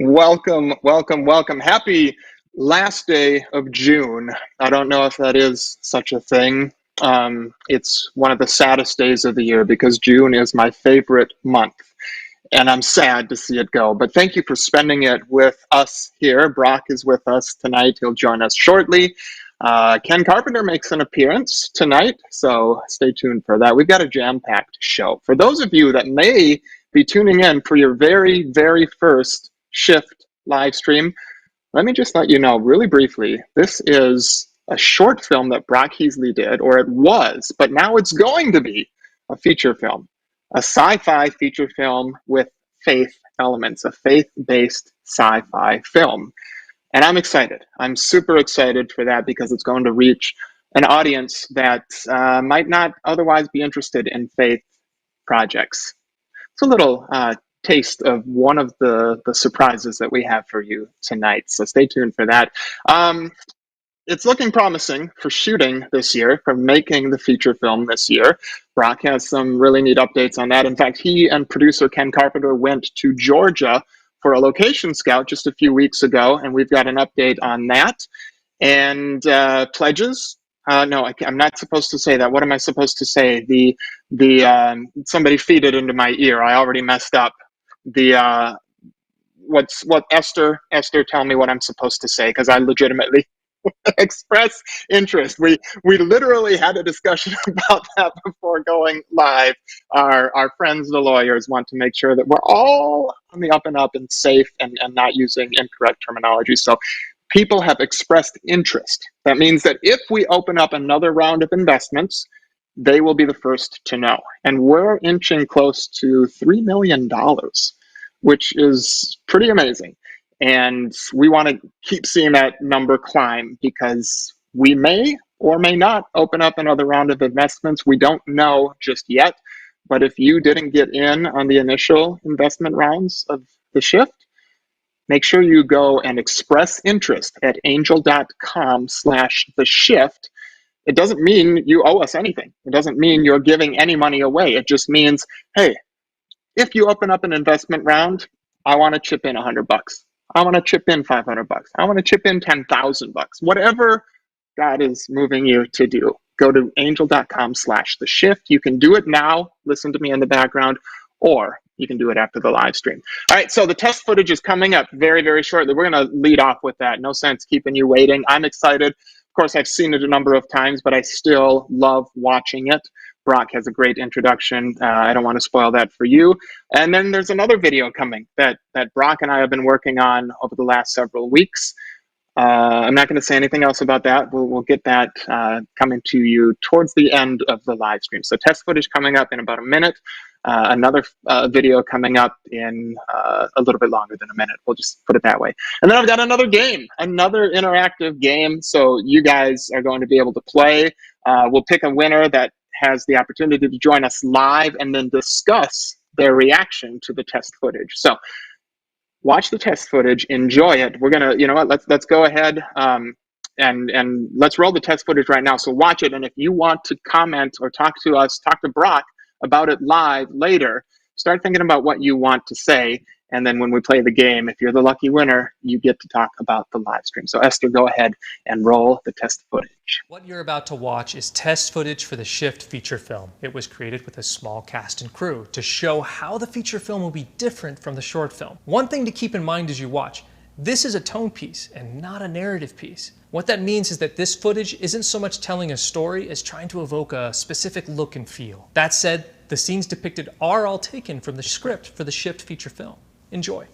Welcome, welcome, welcome. Happy last day of June. I don't know if that is such a thing. It's one of the saddest days of the year because June is my favorite month, and I'm sad to see it go. But thank you for spending it with us here. Brock is with us tonight. He'll join us shortly. Ken Carpenter makes an appearance tonight, so stay tuned for that. We've got a jam-packed show. For those of you that may be tuning in for your very, very first Shift live stream, let me just let you know really briefly, this is a short film that Brock Heasley did, or it was, but now it's going to be a feature film, a sci-fi feature film with faith elements, a faith-based sci-fi film. And I'm excited. I'm super excited for that because it's going to reach an audience that might not otherwise be interested in faith projects. It's a little taste of one of the surprises that we have for you tonight. So stay tuned for that. It's looking promising for shooting this year, for making the feature film this year. Brock has some really neat updates on that. In fact, he and producer Ken Carpenter went to Georgia for a location scout just a few weeks ago, and we've got an update on that. And pledges. No, I'm not supposed to say that. What am I supposed to say? The somebody feed it into my ear. I already messed up. The what Esther, tell me what I'm supposed to say because I legitimately express interest. We literally had a discussion about that before going live. Our friends, the lawyers, want to make sure that we're all on the up and up and safe and not using incorrect terminology. So people have expressed interest. That means that if we open up another round of investments, they will be the first to know. And we're inching close to $3 million, which is pretty amazing. And we want to keep seeing that number climb because we may or may not open up another round of investments. We don't know just yet. But if you didn't get in on the initial investment rounds of the shift, make sure you go and express interest at angel.com/the shift. It doesn't mean you owe us anything. It doesn't mean you're giving any money away. It just means, hey, if you open up an investment round, I want to chip in $100. I want to chip in $500. I want to chip in $10,000. Whatever God is moving you to do, go to angel.com/the shift. You can do it now. Listen to me in the background, or you can do it after the live stream. All right, so the test footage is coming up very, very shortly. We're going to lead off with that. No sense keeping you waiting. I'm excited. Of course, I've seen it a number of times, but I still love watching it. Brock has a great introduction. I don't want to spoil that for you. And then there's another video coming that Brock and I have been working on over the last several weeks. I'm not going to say anything else about that. We'll get that coming to you towards the end of the live stream. So test footage coming up in about a minute. Another video coming up in a little bit longer than a minute. We'll just put it that way. And then I've got another game, another interactive game. So you guys are going to be able to play. We'll pick a winner that has the opportunity to join us live and then discuss their reaction to the test footage. So watch the test footage, enjoy it. We're gonna, you know what? Let's go ahead and let's roll the test footage right now. So watch it, and if you want to comment or talk to us, talk to Brock about it live later. Start thinking about what you want to say, and then when we play the game, if you're the lucky winner, you get to talk about the live stream. So Esther, go ahead and roll the test footage. What you're about to watch is test footage for the Shift feature film. It was created with a small cast and crew to show how the feature film will be different from the short film. One thing to keep in mind as you watch, this is a tone piece and not a narrative piece. What that means is that this footage isn't so much telling a story as trying to evoke a specific look and feel. That said, the scenes depicted are all taken from the script for the Shift feature film. Enjoy.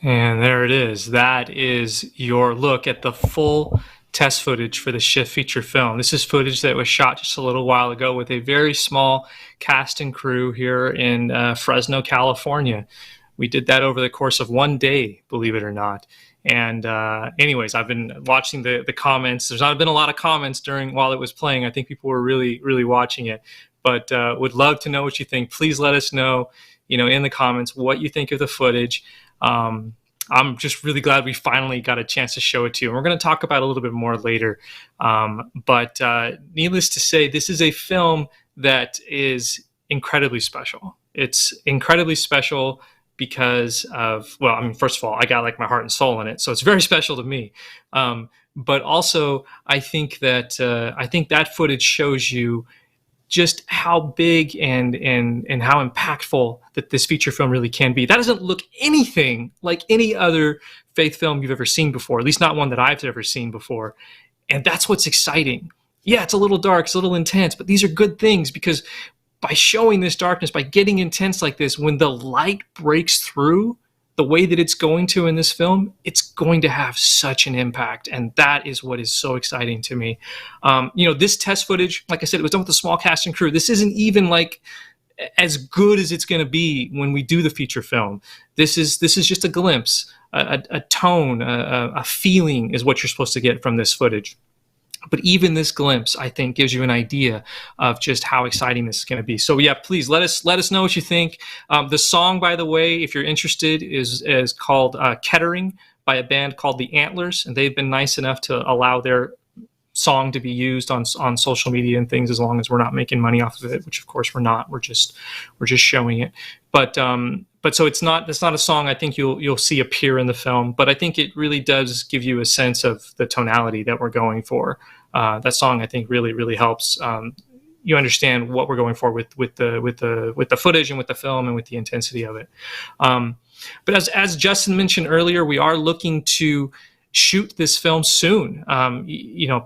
And there it is. That is your look at the full test footage for the Shift feature film. This is footage that was shot just a little while ago with a very small cast and crew here in Fresno, California. We did that over the course of one day, believe it or not. And anyways, I've been watching the comments. There's not been a lot of comments while it was playing. I think people were really, really watching it. But would love to know what you think. Please let us know, in the comments what you think of the footage. I'm just really glad we finally got a chance to show it to you. And we're going to talk about it a little bit more later. But needless to say, this is a film that is incredibly special. It's incredibly special because of, well, I mean, first of all, I got like my heart and soul in it. So it's very special to me. But also, I think that footage shows you just how big and how impactful that this feature film really can be. That doesn't look anything like any other faith film you've ever seen before, at least not one that I've ever seen before. And that's what's exciting. Yeah, it's a little dark, it's a little intense, but these are good things because by showing this darkness, by getting intense like this, when the light breaks through the way that it's going to in this film, it's going to have such an impact. And that is what is so exciting to me. This test footage, like I said, it was done with a small cast and crew. This isn't even like as good as it's going to be when we do the feature film. This is just a glimpse, a tone, a feeling is what you're supposed to get from this footage. But even this glimpse, I think, gives you an idea of just how exciting this is going to be. So yeah, please let us know what you think. The song, by the way, if you're interested, is called Kettering by a band called The Antlers, and they've been nice enough to allow their song to be used on social media and things, as long as we're not making money off of it, which of course we're not. We're just showing it. But so it's not a song I think you'll see appear in the film, but I think it really does give you a sense of the tonality that we're going for. That song I think really, really helps you understand what we're going for with the footage and with the film and with the intensity of it. But as Justin mentioned earlier, we are looking to shoot this film soon,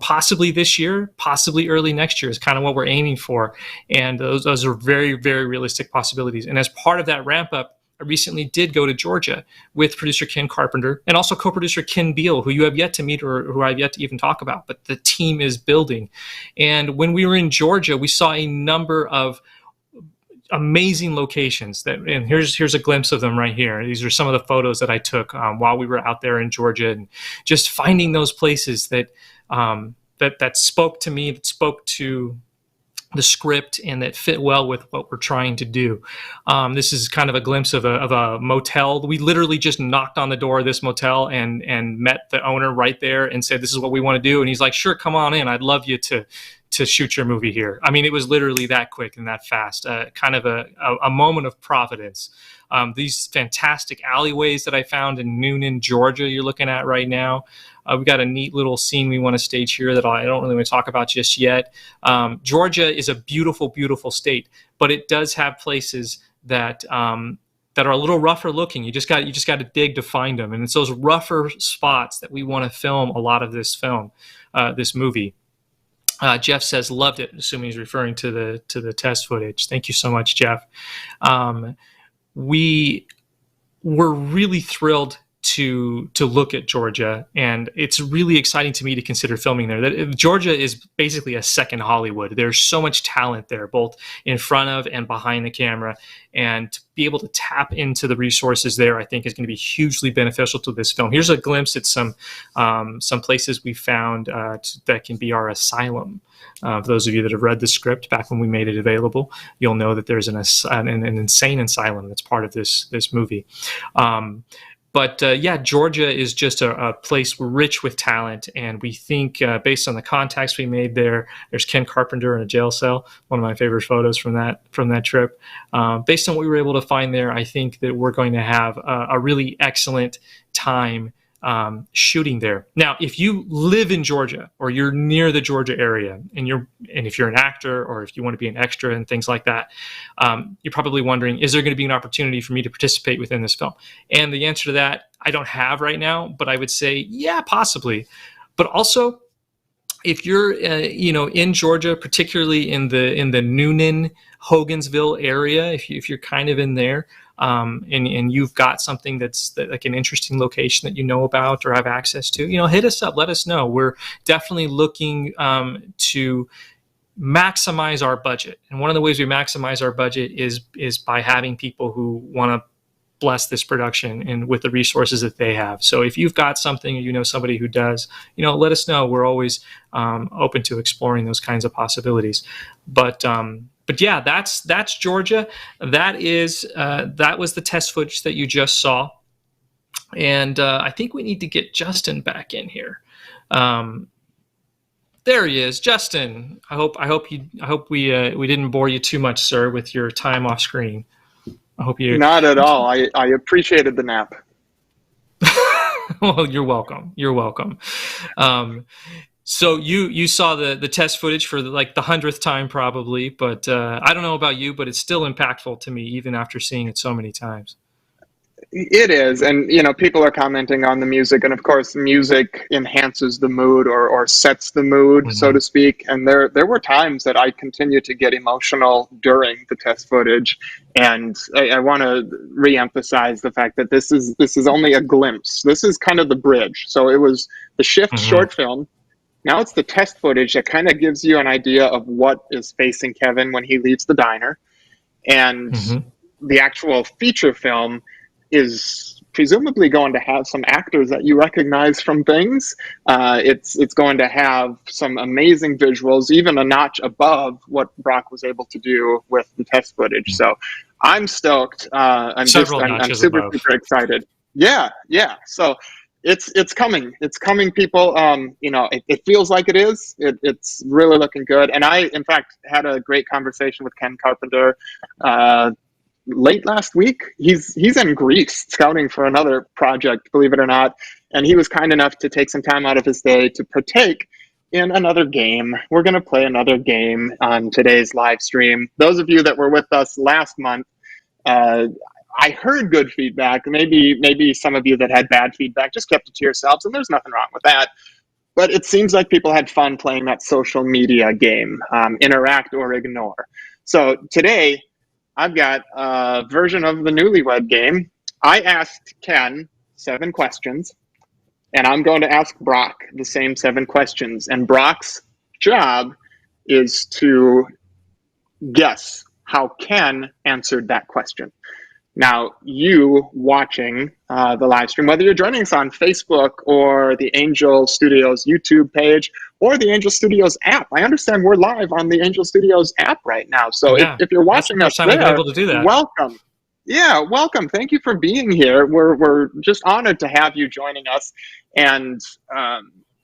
possibly this year, possibly early next year is kind of what we're aiming for. And those are very, very realistic possibilities. And as part of that ramp up, I recently did go to Georgia with producer Ken Carpenter and also co-producer Ken Beal, who you have yet to meet or who I've yet to even talk about, but the team is building. And when we were in Georgia, we saw a number of amazing locations and here's a glimpse of them right here. These are some of the photos that I took while we were out there in Georgia, and just finding those places that spoke to me, that spoke to the script, and that fit well with what we're trying to do. This is kind of a glimpse of a motel. We literally just knocked on the door of this motel and met the owner right there and said, "This is what we want to do." And he's like, "Sure, come on in. I'd love you to shoot your movie here." I mean, it was literally that quick and that fast, kind of a moment of providence. These fantastic alleyways that I found in Noonan, Georgia, you're looking at right now. We've got a neat little scene we want to stage here that I don't really want to talk about just yet. Georgia is a beautiful, beautiful state, but it does have places that are a little rougher looking. You just got to dig to find them, and it's those rougher spots that we want to film a lot of this movie. Jeff says loved it, assuming he's referring to the test footage. Thank you so much, Jeff. We were really thrilled to look at Georgia, and it's really exciting to me to consider filming there. That Georgia is basically a second Hollywood. There's so much talent there, both in front of and behind the camera, and to be able to tap into the resources there, I think, is going to be hugely beneficial to this film. Here's a glimpse at some places we found that can be our asylum. For those of you that have read the script back when we made it available, you'll know that there's an insane asylum that's part of this movie. But Georgia is just a place rich with talent, and we think, based on the contacts we made there's Ken Carpenter in a jail cell, one of my favorite photos from that trip. Based on what we were able to find there, I think that we're going to have a really excellent time shooting there. Now, if you live in Georgia or you're near the Georgia area, and if you're an actor or if you want to be an extra and things like that, you're probably wondering, is there going to be an opportunity for me to participate within this film? And the answer to that, I don't have right now, but I would say, yeah, possibly. But also, if you're in Georgia, particularly in the Noonan, Hogansville area, if you're kind of in there, and you've got something that's like an interesting location that you know about or have access to, hit us up, let us know. We're definitely looking to maximize our budget, and one of the ways we maximize our budget is by having people who want to bless this production and with the resources that they have. So if you've got something, or somebody who does, let us know. We're always open to exploring those kinds of possibilities. But yeah, that's Georgia. That was the test footage that you just saw, and I think we need to get Justin back in here. There he is, Justin. I hope we didn't bore you too much, sir, with your time off screen. I hope you. Not at all. I appreciated the nap. Well, you're welcome. You're welcome. So you saw the test footage for the 100th time probably, but I don't know about you, but it's still impactful to me even after seeing it so many times. It is, and people are commenting on the music, and of course, music enhances the mood or sets the mood, so to speak. And there were times that I continue to get emotional during the test footage, and I want to reemphasize the fact that this is only a glimpse. This is kind of the bridge. So it was the Shift short film. Now it's the test footage that kind of gives you an idea of what is facing Kevin when he leaves the diner, and the actual feature film is presumably going to have some actors that you recognize from things. It's going to have some amazing visuals, even a notch above what Brock was able to do with the test footage. So I'm stoked. I'm super excited. Yeah. So it's coming. It's coming, people. It feels like it is. It's really looking good. And I, in fact, had a great conversation with Ken Carpenter late last week. He's in Greece scouting for another project, believe it or not, and he was kind enough to take some time out of his day to partake in another game. We're going to play another game on today's live stream. Those of you that were with us last month, I heard good feedback. Maybe some of you that had bad feedback just kept it to yourselves, and there's nothing wrong with that. But it seems like people had fun playing that social media game, interact or ignore. So today, I've got a version of the Newlywed game. I asked Ken 7 questions, and I'm going to ask Brock the same 7 questions. And Brock's job is to guess how Ken answered that question. Now, you watching the live stream, whether you're joining us on Facebook or the Angel Studios YouTube page or the Angel Studios app, I understand we're live on the Angel Studios app right now. So if you're watching us there, able to do that. Welcome. Yeah, welcome. Thank you for being here. We're just honored to have you joining us. And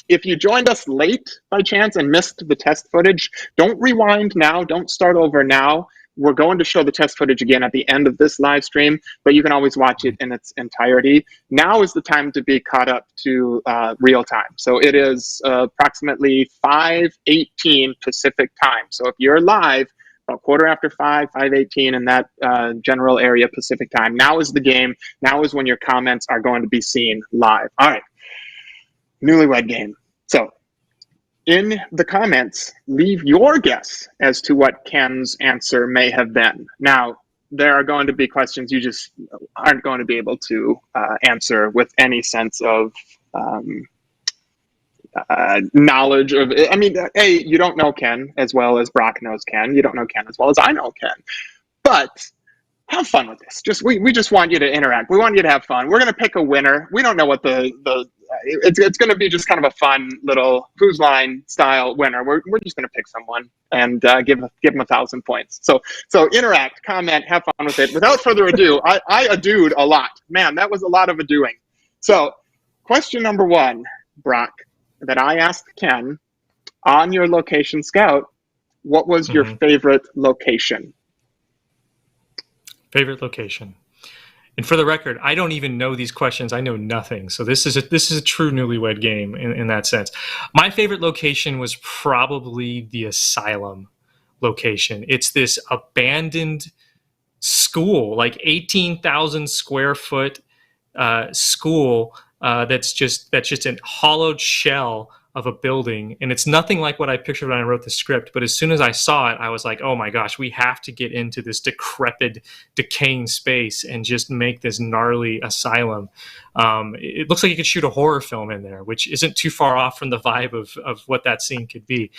if you joined us late by chance and missed the test footage, don't rewind now. Don't start over now. We're going to show the test footage again at the end of this live stream, but you can always watch it in its entirety. Now is the time to be caught up to real time. So it is approximately 5:18 Pacific time. So if you're live, about 5:15, 5:18 in that general area Pacific time, now is the game. Now is when your comments are going to be seen live. All right, Newlywed game. So in the comments, leave your guess as to what Ken's answer may have been. Now, there are going to be questions you just aren't going to be able to answer with any sense of knowledge of. I mean, A, you don't know Ken as well as Brock knows Ken. You don't know Ken as well as I know Ken. But have fun with this. We just want you to interact. We want you to have fun. We're going to pick a winner. We don't know what it's going to be just kind of a fun little who's line style winner. We're just going to pick someone and give them 1,000 points. So interact, comment, have fun with it. Without further ado, I adooed a lot. Man, that was a lot of adoing. So question number 1, Brock, that I asked Ken on your location scout, what was your favorite location? Favorite location. And for the record, I don't even know these questions. I know nothing. So this is a true Newlywed game in that sense. My favorite location was probably the asylum location. It's this abandoned school, like 18,000 square foot school that's just a hollowed shell of a building, and it's nothing like what I pictured when I wrote the script. But as soon as I saw it, I was like, oh my gosh, we have to get into this decrepit, decaying space and just make this gnarly asylum. It looks like you could shoot a horror film in there, which isn't too far off from the vibe of what that scene could be.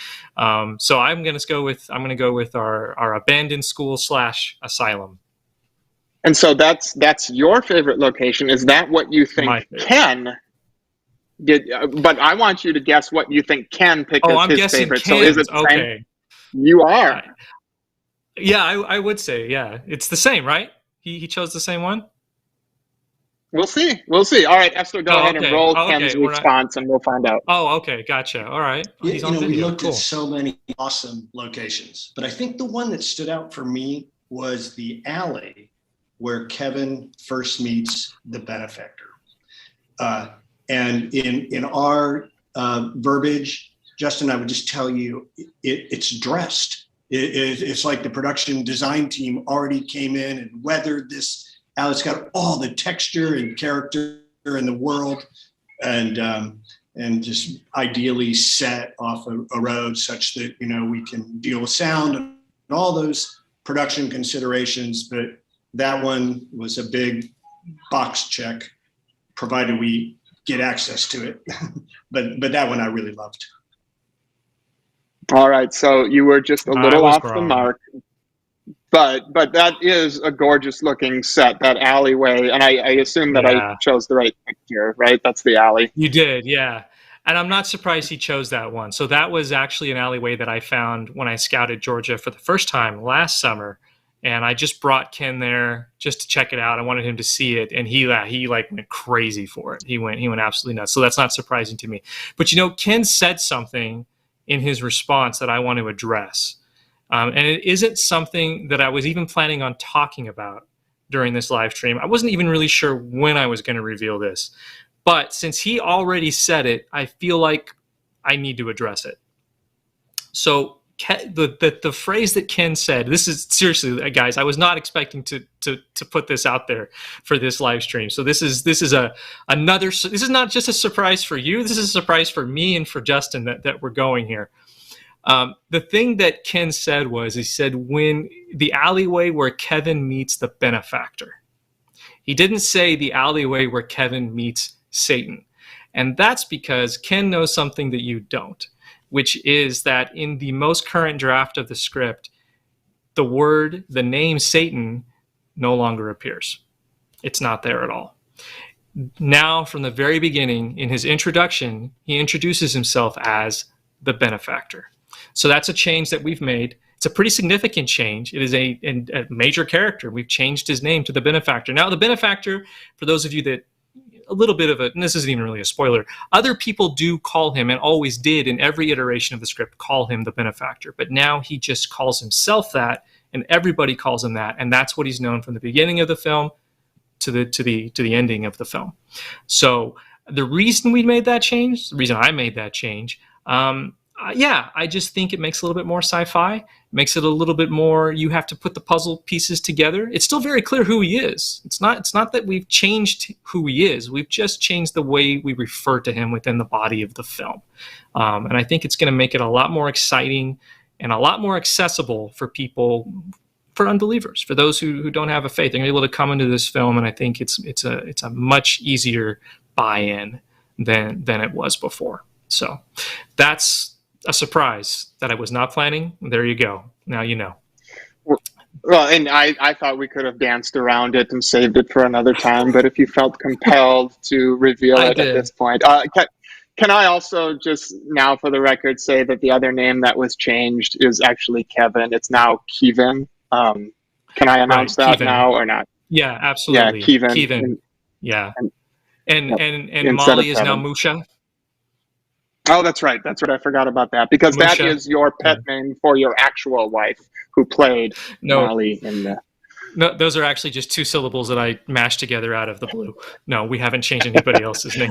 So I'm going to go with our abandoned school / asylum. And so that's your favorite location. Is that what you think Ken did? But I want you to guess what you think Ken picked as his favorite. Ken's. So is it the same? You are. Yeah, I would say, yeah. It's the same, right? He chose the same one? We'll see. All right, Esther, go ahead and roll Ken's response, and we'll find out. Oh, okay, gotcha. All right. We looked at so many awesome locations, but I think the one that stood out for me was the alley where Kevin first meets the benefactor. And in our verbiage, Justin, I would just tell you, it's dressed. It's like the production design team already came in and weathered this alley. It's got all the texture and character in the world, and just ideally set off a road such that, we can deal with sound and all those production considerations. But that one was a big box check, provided we get access to it. but that one I really loved. All right, so you were just a little off the mark, but that is a gorgeous looking set, that alleyway, and I assume that I chose the right picture, right? That's the alley. You did, yeah. And I'm not surprised he chose that one. So that was actually an alleyway that I found when I scouted Georgia for the first time last summer. And I just brought Ken there just to check it out. I wanted him to see it, and he like went crazy for it. He went absolutely nuts. So that's not surprising to me. But Ken said something in his response that I want to address, and it isn't something that I was even planning on talking about during this live stream. I wasn't even really sure when I was going to reveal this, but since he already said it, I feel like I need to address it. So the phrase that Ken said, this is seriously, guys, I was not expecting to put this out there for this live stream. So this is not just a surprise for you. This is a surprise for me and for Justin that we're going here. The thing that Ken said was, he said, when the alleyway where Kevin meets the benefactor. He didn't say the alleyway where Kevin meets Satan. And that's because Ken knows something that you don't, which is that in the most current draft of the script, the name Satan no longer appears. It's not there at all. Now, from the very beginning, in his introduction, he introduces himself as the benefactor. So that's a change that we've made. It's a pretty significant change. It is a major character. We've changed his name to the benefactor. Now, the benefactor, for those of you that, a little bit of and this isn't even really a spoiler, other people do call him, and always did in every iteration of the script, call him the benefactor. But now he just calls himself that, and everybody calls him that, and that's what he's known from the beginning of the film to the ending of the film. So the reason we made that change, the reason I made that change, I just think it makes a little bit more sci-fi, makes it a little bit more, you have to put the puzzle pieces together. It's still very clear who he is. It's not that we've changed who he is. We've just changed the way we refer to him within the body of the film. And I think it's going to make it a lot more exciting and a lot more accessible for people, for unbelievers, for those who don't have a faith. They're going to be able to come into this film, and I think it's a much easier buy-in than it was before. So that's a surprise that I was not planning. There you go. Now you know. Well, and I thought we could have danced around it and saved it for another time, but if you felt compelled to reveal it at this point. Can I also just now, for the record, say that the other name that was changed is actually Kevin. It's now Kevin. Can I announce that Kevin now or not? Yeah, absolutely. Yeah, Kevin. Yeah. And Molly is now Musha. Oh, that's right. I forgot about that, because Musha, that is your pet name for your actual wife who played Molly in the... No, those are actually just two syllables that I mashed together out of the blue. No, we haven't changed anybody else's name.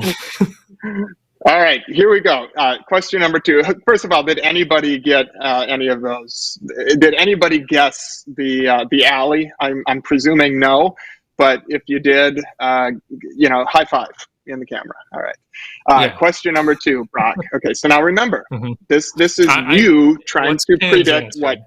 All right, here we go. Question number 2. First of all, did anybody get any of those? Did anybody guess the alley? I'm presuming no, but if you did, high five. in the camera. All right. Yeah. Question number 2, Brock. Okay, so now remember, Mhm. this is you trying What's to Ken's predict answer?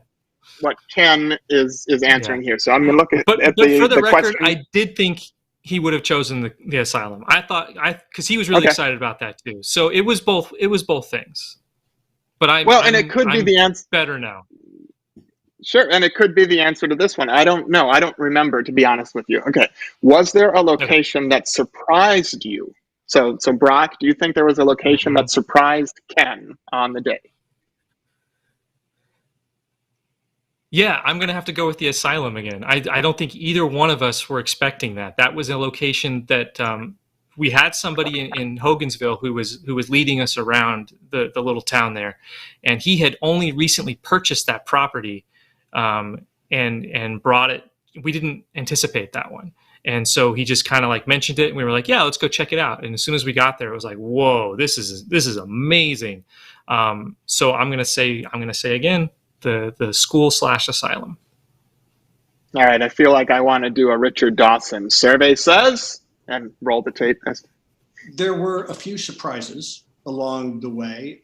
what Ken is answering here. So I'm going to look at But for the the record, question. I did think he would have chosen the asylum. I thought because he was really Okay. excited about that too. So it was both. It was both things. But And it could be I'm the answer. better now. Sure, and it could be the answer to this one. I don't know. I don't remember, to be honest with you. Okay. Was there a location that surprised you? So Brock, do you think there was a location that surprised Ken on the day? Yeah, I'm going to have to go with the asylum again. I don't think either one of us were expecting that. That was a location that we had somebody in Hogansville who was leading us around the little town there, and he had only recently purchased that property and brought it. We didn't anticipate that one, and so he just kind of like mentioned it, and we were like, "Yeah, let's go check it out." And as soon as we got there, it was like, "Whoa, this is amazing." So I'm gonna say again, the school/asylum. All right, I feel like I want to do a Richard Dawson. Survey says, and roll the tape. There were a few surprises along the way.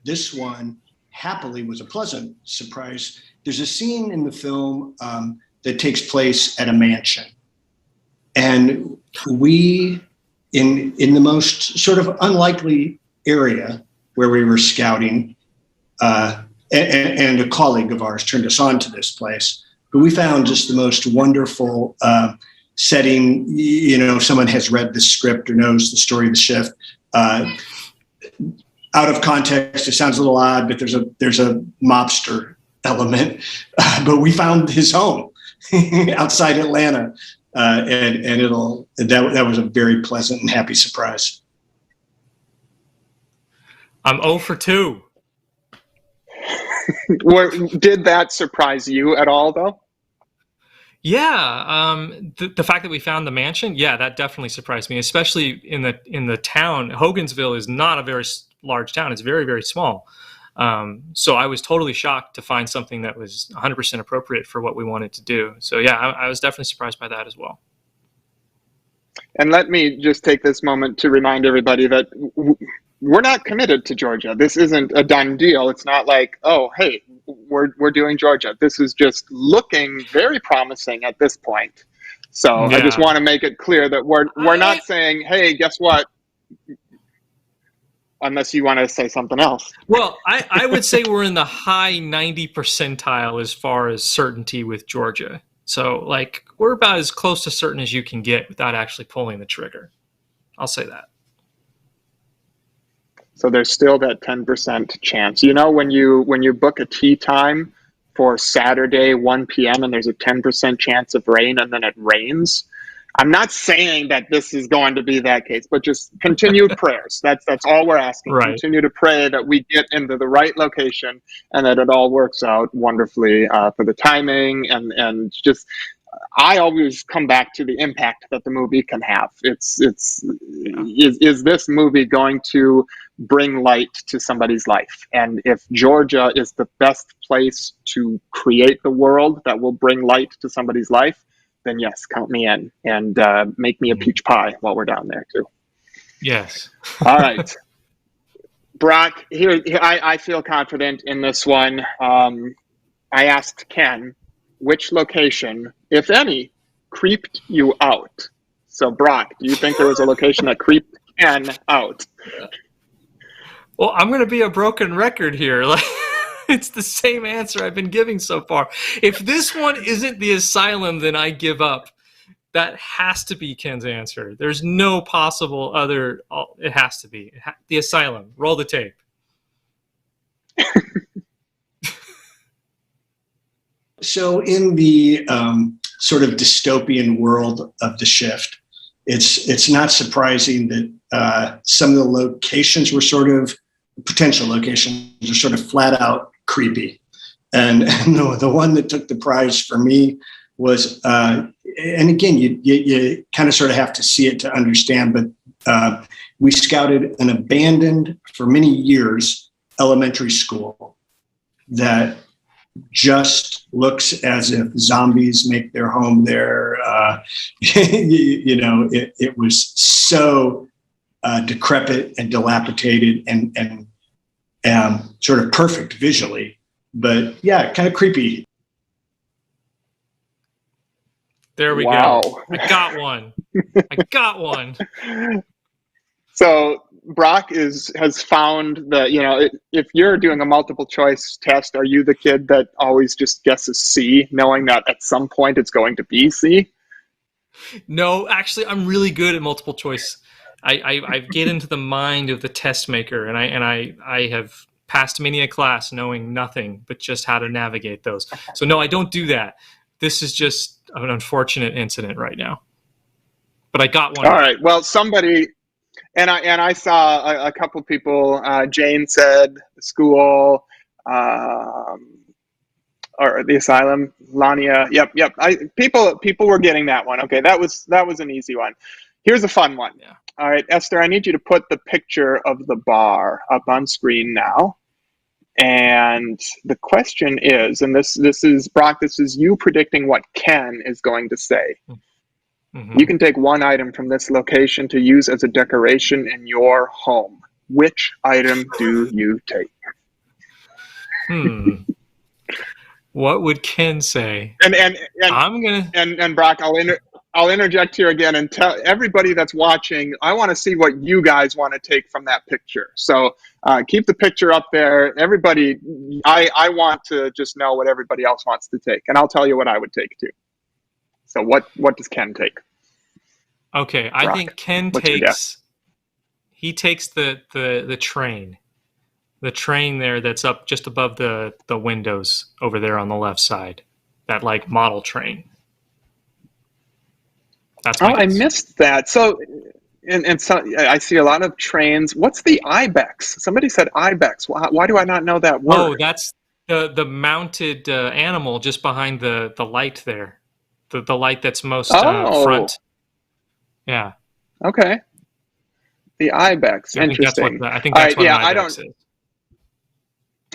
This one, happily, was a pleasant surprise. There's a scene in the film that takes place at a mansion. And we, in the most sort of unlikely area where we were scouting, and a colleague of ours turned us on to this place, but we found just the most wonderful setting. You know, if someone has read the script or knows the story of the shift, out of context, it sounds a little odd, but there's a mobster element. But we found his home outside Atlanta, and that was a very pleasant and happy surprise. I'm 0 for 2. Did that surprise you at all, though? Yeah, the fact that we found the mansion, yeah, that definitely surprised me, especially in the town. Hogansville is not a very large town; it's very, very small. So I was totally shocked to find something that was 100% appropriate for what we wanted to do. So yeah, I was definitely surprised by that as well. And let me just take this moment to remind everybody that we're not committed to Georgia. This isn't a done deal. It's not like, oh, hey, we're doing Georgia. This is just looking very promising at this point. So yeah. I just want to make it clear that we're not saying, hey, guess what? Unless you want to say something else. Well, I would say we're in the high 90 percentile as far as certainty with Georgia. So like we're about as close to certain as you can get without actually pulling the trigger. I'll say that. So there's still that 10% chance. You know, when you book a tea time for Saturday 1 p.m. and there's a 10% chance of rain and then it rains. I'm not saying that this is going to be that case, but just continued prayers. That's all we're asking. Right. Continue to pray that we get into the right location and that it all works out wonderfully for the timing and just. I always come back to the impact that the movie can have. Is this movie going to bring light to somebody's life? And if Georgia is the best place to create the world that will bring light to somebody's life, then yes, count me in and make me a peach pie while we're down there too. Yes. All right. Brock, here I feel confident in this one. I asked Ken, which location, if any, creeped you out? So, Brock, do you think there was a location that creeped Ken out? Well, I'm going to be a broken record here. Like, it's the same answer I've been giving so far. If this one isn't the asylum, then I give up. That has to be Ken's answer. There's no possible other. It has to be the asylum. Roll the tape. So in the sort of dystopian world of the shift, it's not surprising that some of the locations were potential locations are sort of flat out creepy. And the one that took the prize for me was, and again, you kind of sort of have to see it to understand, but we scouted an abandoned, for many years, elementary school that just looks as if zombies make their home there. It was so decrepit and dilapidated and sort of perfect visually. But yeah, kind of creepy. There we Wow. go. I got one. I got one. So Brock has found that, if you're doing a multiple choice test, are you the kid that always just guesses C, knowing that at some point it's going to be C? No, actually, I'm really good at multiple choice. I get into the mind of the test maker, and I have passed many a class knowing nothing but just how to navigate those. So no, I don't do that. This is just an unfortunate incident right now. But I got one. All right. Well, somebody, and I saw a couple people. Jane said the school, or the asylum. Lania. Yep. People were getting that one. Okay, that was an easy one. Here's a fun one. Yeah. All right, Esther, I need you to put the picture of the bar up on screen now. And the question is, and this is Brock, this is you predicting what Ken is going to say. Mm-hmm. You can take one item from this location to use as a decoration in your home. Which item do you take? What would Ken say? And I'm gonna and Brock, I'll interject here again and tell everybody that's watching, I want to see what you guys want to take from that picture. So keep the picture up there. Everybody, I want to just know what everybody else wants to take. And I'll tell you what I would take too. So what does Ken take? Okay, I think Ken takes the train. The train there that's up just above the windows over there on the left side. That like model train. That's my guess. I missed that. So, and so I see a lot of trains. What's the ibex? Somebody said ibex. Why do I not know that word? Oh, that's the mounted animal just behind the light there. The light that's most front. Yeah. Okay. The ibex. Interesting. I think that's what an ibex is.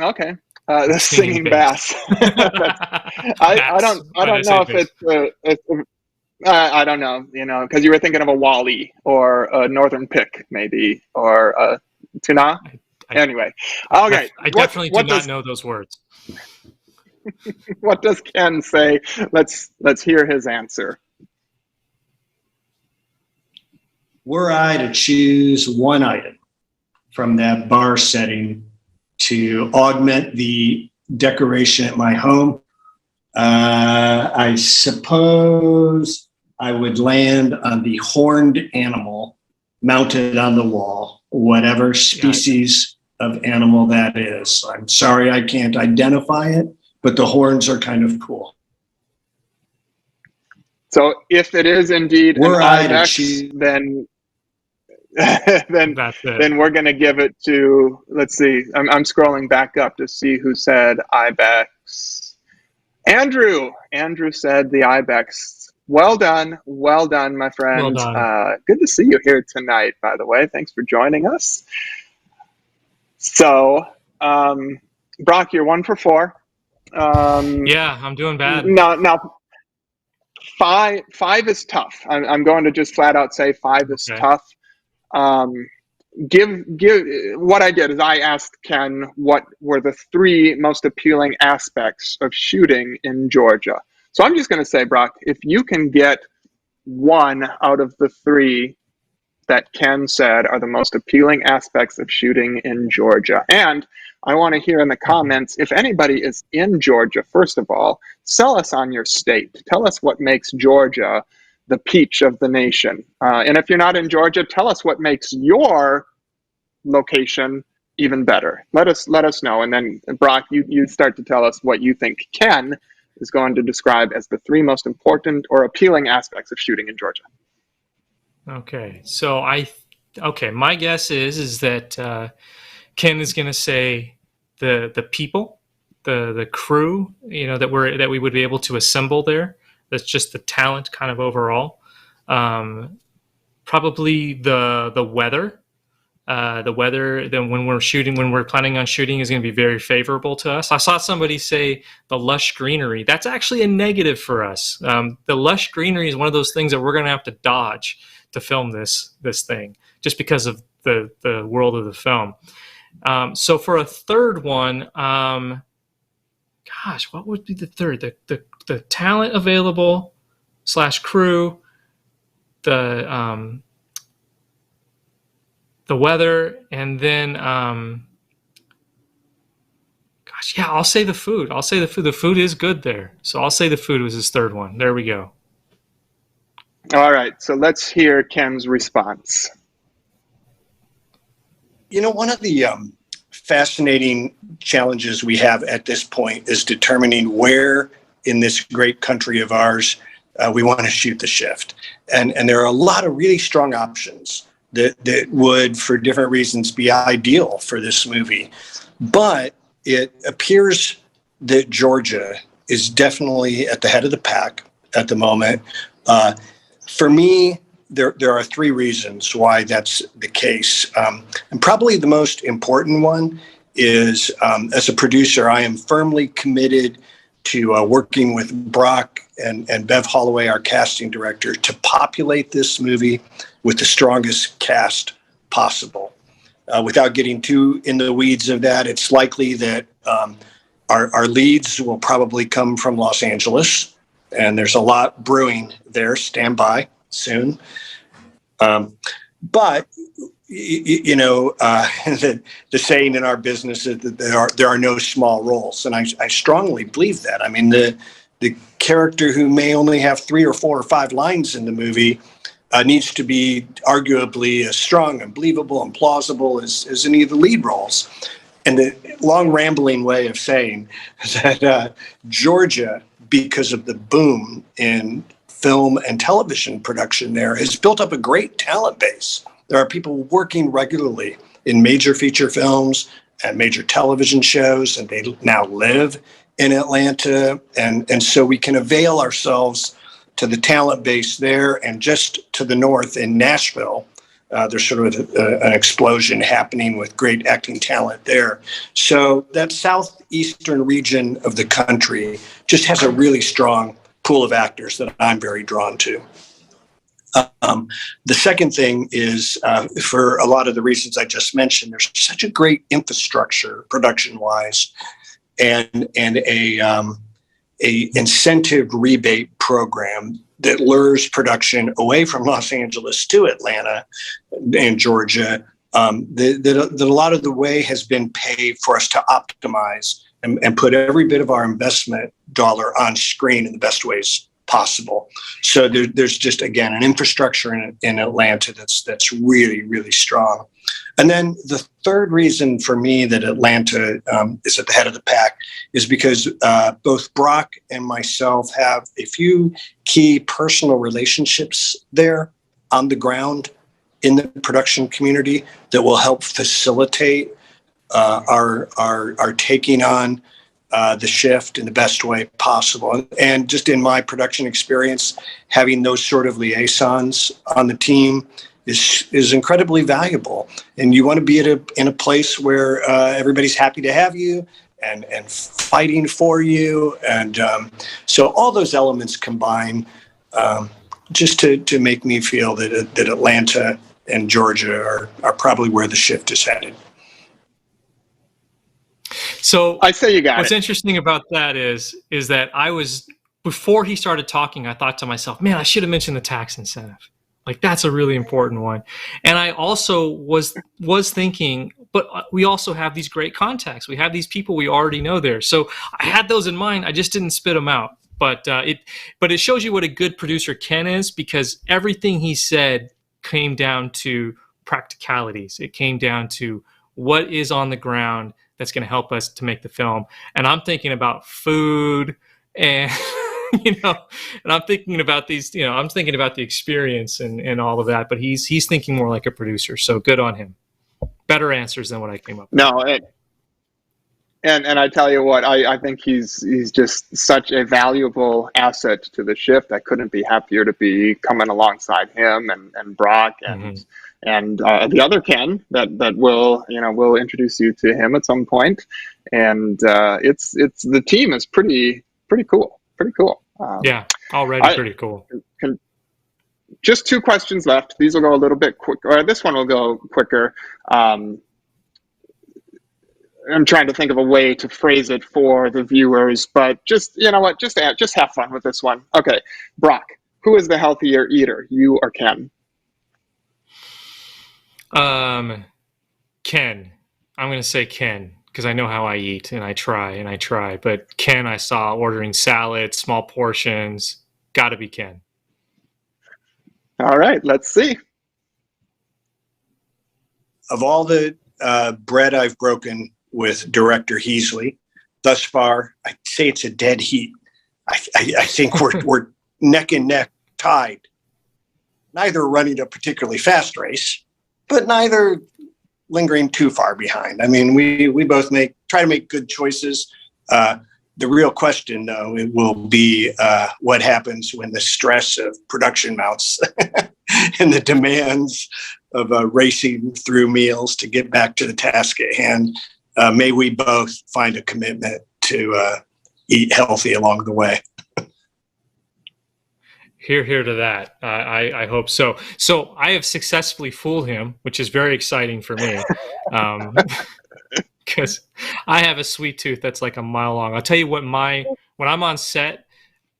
Okay. The singing bass. I don't know if it's I don't know, because you were thinking of a wally or a northern pick, maybe, or a tuna. Anyway, okay. I definitely do not know those words. What does Ken say? Let's hear his answer. Were I to choose one item from that bar setting to augment the decoration at my home, I suppose I would land on the horned animal mounted on the wall, whatever species of animal that is. I'm sorry I can't identify it, but the horns are kind of cool. So if it is indeed an ibex, then we're going to give it to, let's see, I'm scrolling back up to see who said ibex. Andrew said the ibex. Well done, my friend. Well done. Good to see you here tonight, by the way. Thanks for joining us. So, Brock, you're 1 for 4. Yeah, I'm doing bad. Now, five is tough. I'm going to just flat out say 5 is tough. Give what I did is I asked Ken what were the 3 most appealing aspects of shooting in Georgia. So I'm just going to say, Brock, if you can get 1 out of the 3 that Ken said are the most appealing aspects of shooting in Georgia. And I want to hear in the comments, if anybody is in Georgia, first of all, sell us on your state. Tell us what makes Georgia the peach of the nation. And if you're not in Georgia, tell us what makes your location even better. Let us know. And then, Brock, you start to tell us what you think Ken is going to describe as the 3 most important or appealing aspects of shooting in Georgia. Okay. So my guess is that Ken is going to say the people, the crew, that we would be able to assemble there. That's just the talent kind of overall. Probably the weather. The weather then when we're planning on shooting is going to be very favorable to us. I saw somebody say the lush greenery. That's actually a negative for us. The lush greenery is one of those things that we're going to have to dodge to film this thing, just because of the world of the film. So for a third one, gosh, what would be the third? The talent available / crew, the weather, and then gosh, yeah, I'll say the food. I'll say the food. The food is good there, so I'll say the food was his third one. There we go. All right, so let's hear Ken's response. You know, one of the fascinating challenges we have at this point is determining where in this great country of ours we want to shoot the shift. And there are a lot of really strong options that would, for different reasons, be ideal for this movie. But it appears that Georgia is definitely at the head of the pack at the moment. For me, there are three reasons why that's the case. And probably the most important one is, as a producer, I am firmly committed to working with Brock and Bev Holloway, our casting director, to populate this movie with the strongest cast possible. Without getting too in the weeds of that, it's likely that our leads will probably come from Los Angeles, and there's a lot brewing there. Stand by soon. But you know, the saying in our business is that there are no small roles, and I strongly believe that. I mean, the character who may only have 3 or 4 or 5 lines in the movie needs to be arguably as strong and believable and plausible as any of the lead roles. And the long rambling way of saying that Georgia, because of the boom in film and television production there, has built up a great talent base. There are people working regularly in major feature films and major television shows, and they now live in Atlanta. And so we can avail ourselves to the talent base there. And just to the north in Nashville, there's sort of an explosion happening with great acting talent there. So that southeastern region of the country just has a really strong pool of actors that I'm very drawn to. The second thing is, for a lot of the reasons I just mentioned, there's such a great infrastructure production-wise, and a incentive rebate program that lures production away from Los Angeles to Atlanta and Georgia. That a lot of the way has been paid for us to optimize and put every bit of our investment dollar on screen in the best ways possible. So there's just, again, an infrastructure in Atlanta that's really, really strong. And then the third reason for me that Atlanta is at the head of the pack is because both Brock and myself have a few key personal relationships there on the ground in the production community that will help facilitate our taking on the shift in the best way possible. And just in my production experience, having those sort of liaisons on the team is incredibly valuable. And you want to be in a place where everybody's happy to have you and fighting for you. And so all those elements combine just to make me feel that Atlanta and Georgia are probably where the shift is headed. So I say you got what's it. interesting about that is that before he started talking, I thought to myself, man, I should have mentioned the tax incentive. Like, that's a really important one. And I also was thinking, but we also have these great contacts. We have these people we already know there. So I had those in mind. I just didn't spit them out. But it shows you what a good producer Ken is, because everything he said came down to practicalities. It came down to what is on the ground that's going to help us to make the film. And I'm thinking about food and, and I'm thinking about these, I'm thinking about the experience and all of that, but he's thinking more like a producer. So good on him. Better answers than what I came up with. No, and I tell you what, I think he's just such a valuable asset to the shift. I couldn't be happier to be coming alongside him and Brock and the other Ken that we'll introduce you to him at some point. And it's the team is pretty cool. Pretty cool. Yeah, already pretty cool. just 2 questions left. These will go a little bit quick, or this one will go quicker. I'm trying to think of a way to phrase it for the viewers, but just, you know what, just have fun with this one. Okay, Brock, who is the healthier eater, you or Ken? Ken. I'm going to say Ken, because I know how I eat, and I try. But Ken, I saw ordering salad, small portions. Got to be Ken. All right, let's see. Of all the bread I've broken with director Heasley thus far, I'd say it's a dead heat. I think we're neck and neck tied. Neither running a particularly fast race, but neither lingering too far behind. I mean, we both try to make good choices. The real question, though, it will be what happens when the stress of production mounts and the demands of racing through meals to get back to the task at hand. May we both find a commitment to eat healthy along the way. Hear to that. I hope so. So I have successfully fooled him, which is very exciting for me, because I have a sweet tooth that's like a mile long. I'll tell you what, when I'm on set,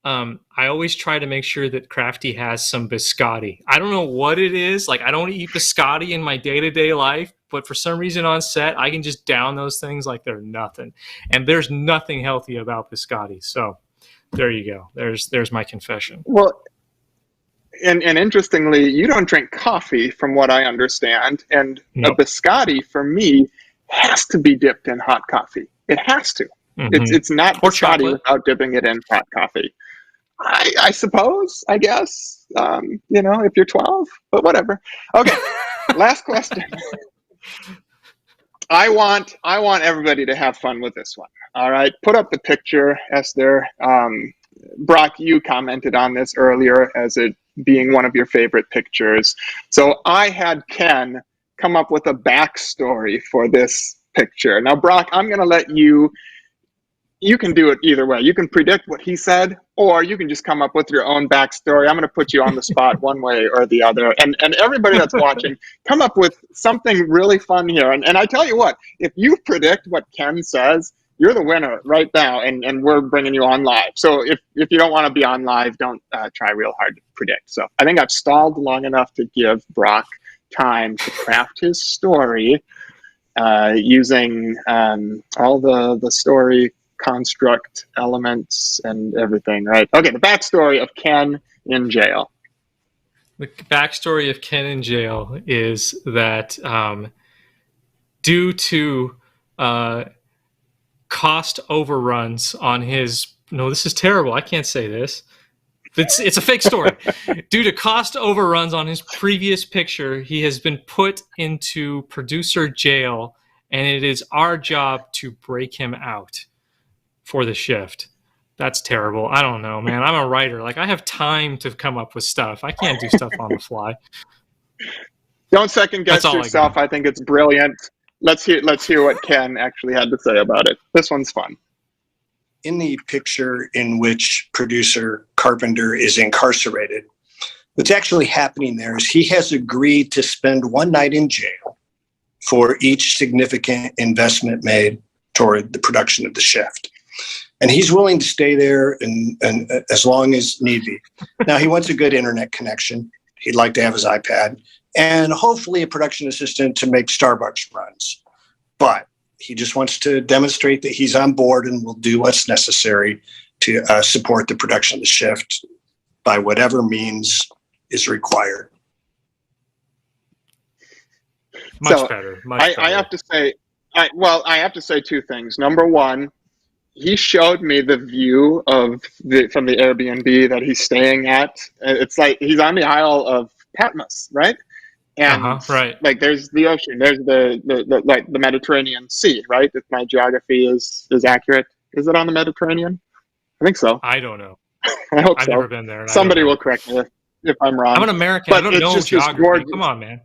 I always try to make sure that Crafty has some biscotti. I don't know what it is. Like, I don't eat biscotti in my day-to-day life, but for some reason on set, I can just down those things like they're nothing. And there's nothing healthy about biscotti. So there you go. There's my confession. Well, and interestingly, you don't drink coffee, from what I understand. And Nope. a biscotti, for me, has to be dipped in hot coffee. It has to. Mm-hmm. It's not Or biscotti chocolate. without dipping it in hot coffee. I suppose, I guess, if you're 12, but whatever. Okay, last question. I want everybody to have fun with this one. All right, put up the picture, Esther. Brock, you commented on this earlier as it being one of your favorite pictures. So I had Ken come up with a backstory for this picture. Now, Brock, I'm going to let you can do it either way. You can predict what he said, or you can just come up with your own backstory. I'm going to put you on the spot one way or the other. And everybody that's watching, come up with something really fun here. And I tell you what, if you predict what Ken says, you're the winner right now, and we're bringing you on live. So if you don't want to be on live, don't try real hard to predict. So I think I've stalled long enough to give Brock time to craft his story using all the story construct elements and everything, right? Okay, the backstory of Ken in jail. The backstory of Ken in jail is that due to cost overruns on his... No, this is terrible. I can't say this. It's a fake story. Due to cost overruns on his previous picture, he has been put into producer jail, and it is our job to break him out for the shift. That's terrible. I don't know, man. I'm a writer. Like, I have time to come up with stuff. I can't do stuff on the fly. Don't second guess That's all yourself. I think it's brilliant. Let's hear what Ken actually had to say about it. This one's fun. In the picture in which producer Carpenter is incarcerated, what's actually happening there is he has agreed to spend one night in jail for each significant investment made toward the production of the shift. And he's willing to stay there and as long as need be. Now, he wants a good internet connection. He'd like to have his iPad and hopefully a production assistant to make Starbucks runs. But he just wants to demonstrate that he's on board and will do what's necessary to support the production of the shift by whatever means is required. Much better. I have to say, I have to say 2 things. Number one, he showed me the view from the Airbnb that he's staying at. It's like he's on the Isle of Patmos, right? And right. like there's the ocean, there's the like the Mediterranean Sea, right? If my geography is accurate, is it on the Mediterranean? I think so. I don't know. I hope I've so. never been there. Somebody will correct me if I'm wrong. I'm an American. But I don't it's know just this geography. gorgeous... Come on, man.